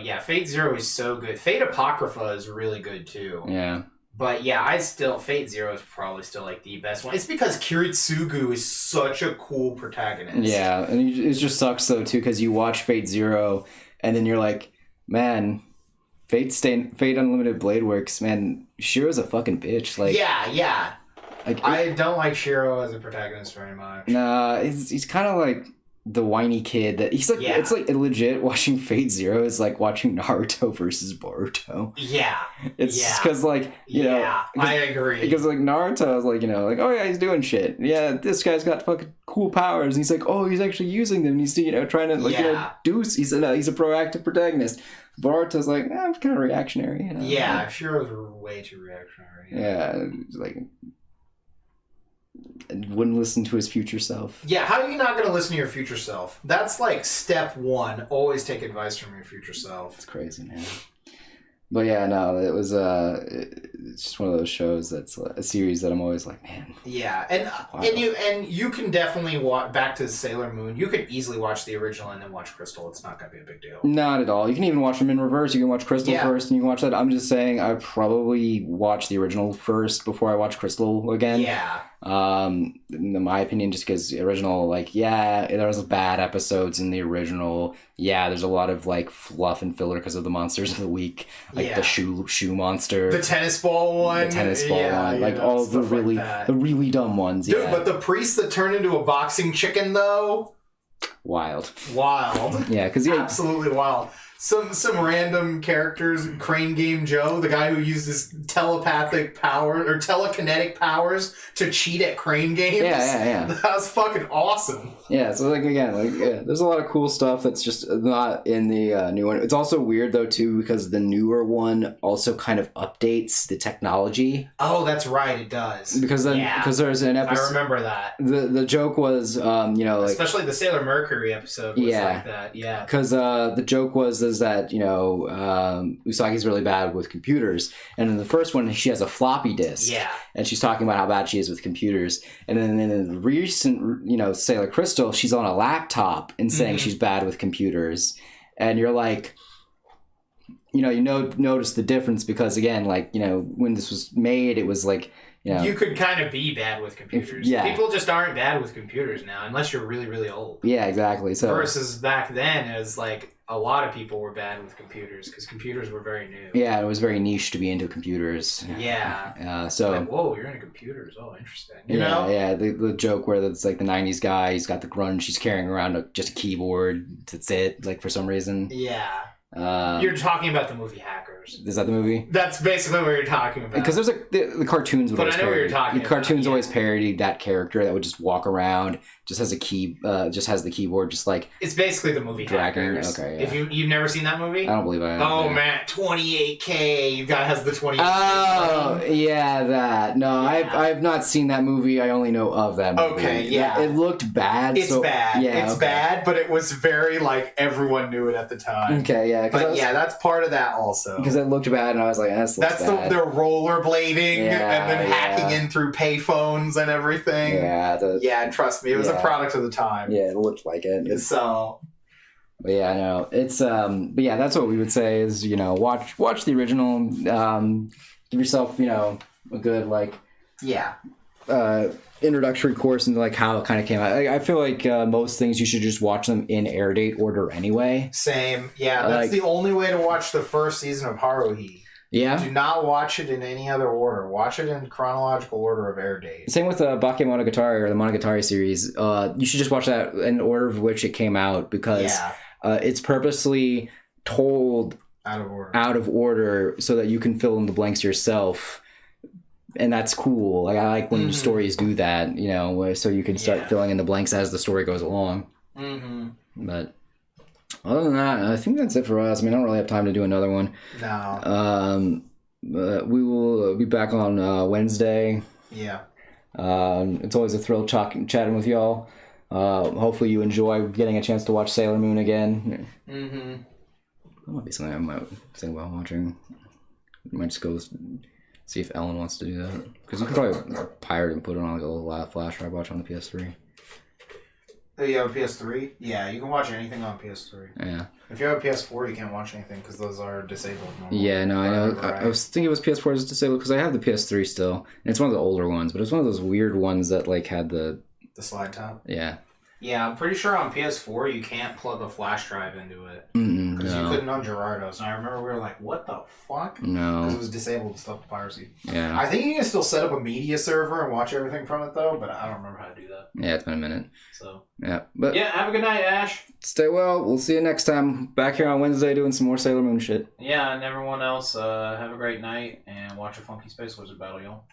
is so good. Fate Apocrypha is really good too. Yeah. But Fate Zero is probably still like the best one. It's because Kiritsugu is such a cool protagonist. Yeah, and it just sucks though too, because you watch Fate Zero, and then you're like, man, Fate Unlimited Blade Works, man, Shiro's a fucking bitch. Like, yeah. Like, I don't like Shiro as a protagonist very much. Nah, he's kind of like the whiny kid that he's like. It's like legit watching Fate Zero is like watching Naruto versus Boruto. Yeah, it's because like you know. I agree. Because like Naruto is like, you know, like, oh yeah, he's doing shit. Yeah, this guy's got fucking cool powers. And he's like, oh, he's actually using them. He's trying to like he's a proactive protagonist. Boruto's like, I'm kind of reactionary. You know? Yeah, Shiro's way too reactionary. Yeah, he's like. Wouldn't listen to his future self. Yeah, how are you not going to listen to your future self? That's like step one. Always take advice from your future self. It's crazy, man. But yeah, no, it was it's just one of those shows that's a series that I'm always like, man. Yeah, and you can definitely watch back to Sailor Moon. You could easily watch the original and then watch Crystal. It's not going to be a big deal. Not at all. You can even watch them in reverse. You can watch Crystal first, and you can watch that. I'm just saying, I probably watch the original first before I watch Crystal again. Yeah. In my opinion, just because the original, like, there was bad episodes in the original. Yeah, there's a lot of like fluff and filler because of the monsters of the week, like the shoe monster, the tennis ball one, like all the really dumb ones. Dude, but the priest that turned into a boxing chicken though, wild. Yeah, because absolutely wild. Some random characters, Crane Game Joe, the guy who uses telepathic power or telekinetic powers to cheat at crane games. Yeah. That was fucking awesome. Yeah, so like again, there's a lot of cool stuff that's just not in the new one. It's also weird though too because the newer one also kind of updates the technology. Oh, that's right, it does. Because there's an episode. I remember that. The joke was especially the Sailor Mercury episode was like that. Yeah. Because the joke was that Usagi's really bad with computers, and in the first one she has a floppy disk. Yeah. And she's talking about how bad she is with computers, and then in the recent Sailor Crystal, she's on a laptop and saying she's bad with computers, and you're like, notice the difference because again, like when this was made, it was like. You could kind of be bad with computers. People just aren't bad with computers now, unless you're really, really old. Yeah, exactly. So versus back then, it was like a lot of people were bad with computers because computers were very new. Yeah, it was very niche to be into computers. Yeah. So like, whoa, you're into computers? Oh, interesting. Yeah. The joke where it's like the '90s guy, he's got the grunge, he's carrying around just a keyboard. That's it. Like for some reason. Yeah. You're talking about the movie Hackers. Is that the movie? That's basically what you're talking about. Because there's the cartoons would always parody. What you're talking about. The cartoons always parodied that character that would just walk around, just has the keyboard, just like it's basically the movie dragging. Hackers. Okay, yeah. If you've never seen that movie, I don't believe I have. Oh man, 28K. You guy has the 28K. Oh yeah, that. No, yeah. I've not seen that movie. I only know of that movie. Okay, yeah. It looked bad. It's bad. Yeah, it's bad, but it was very like everyone knew it at the time. Okay, yeah. But that's part of that also. Because it looked bad, and I was like, that's bad. They're rollerblading and then hacking in through payphones and everything. Yeah. Trust me, it was a product of the time. Yeah, it looked like it. But yeah, I know. It's but yeah, that's what we would say is, watch the original, give yourself, a good introductory course into like how it kind of came out. I feel like most things you should just watch them in air date order anyway. Same. Yeah, that's the only way to watch the first season of Haruhi. Yeah. Do not watch it in any other order. Watch it in chronological order of air date. Same with Bakemonogatari or the Monogatari series. You should just watch that in order of which it came out because it's purposely told out of order so that you can fill in the blanks yourself. And that's cool. Like I like when stories do that, so you can start filling in the blanks as the story goes along. But other than that, I think that's it for us. I mean, I don't really have time to do another one. No. We will be back on Wednesday. Yeah. It's always a thrill chatting with y'all. Hopefully you enjoy getting a chance to watch Sailor Moon again. That might be something I might think about watching. I might just go See if Ellen wants to do that. Because you can probably pirate and put it on like a little flash drive watch on the PS3. Oh, you have a PS3? Yeah, you can watch anything on PS3. Yeah. If you have a PS4, you can't watch anything because those are disabled normally. Yeah, no, I know. I was thinking it was PS4 is disabled because I have the PS3 still. And it's one of the older ones, but it's one of those weird ones that like had the slide top? Yeah. Yeah, I'm pretty sure on PS4 you can't plug a flash drive into it. Because you couldn't on Gerardo's. And I remember we were like, what the fuck? No. Because it was disabled to stop the piracy. Yeah. I think you can still set up a media server and watch everything from it though, but I don't remember how to do that. Yeah, it's been a minute. So. Yeah. But yeah, have a good night, Ash. Stay well. We'll see you next time. Back here on Wednesday doing some more Sailor Moon shit. Yeah, and everyone else, have a great night and watch a Funky Space Wizard battle, y'all.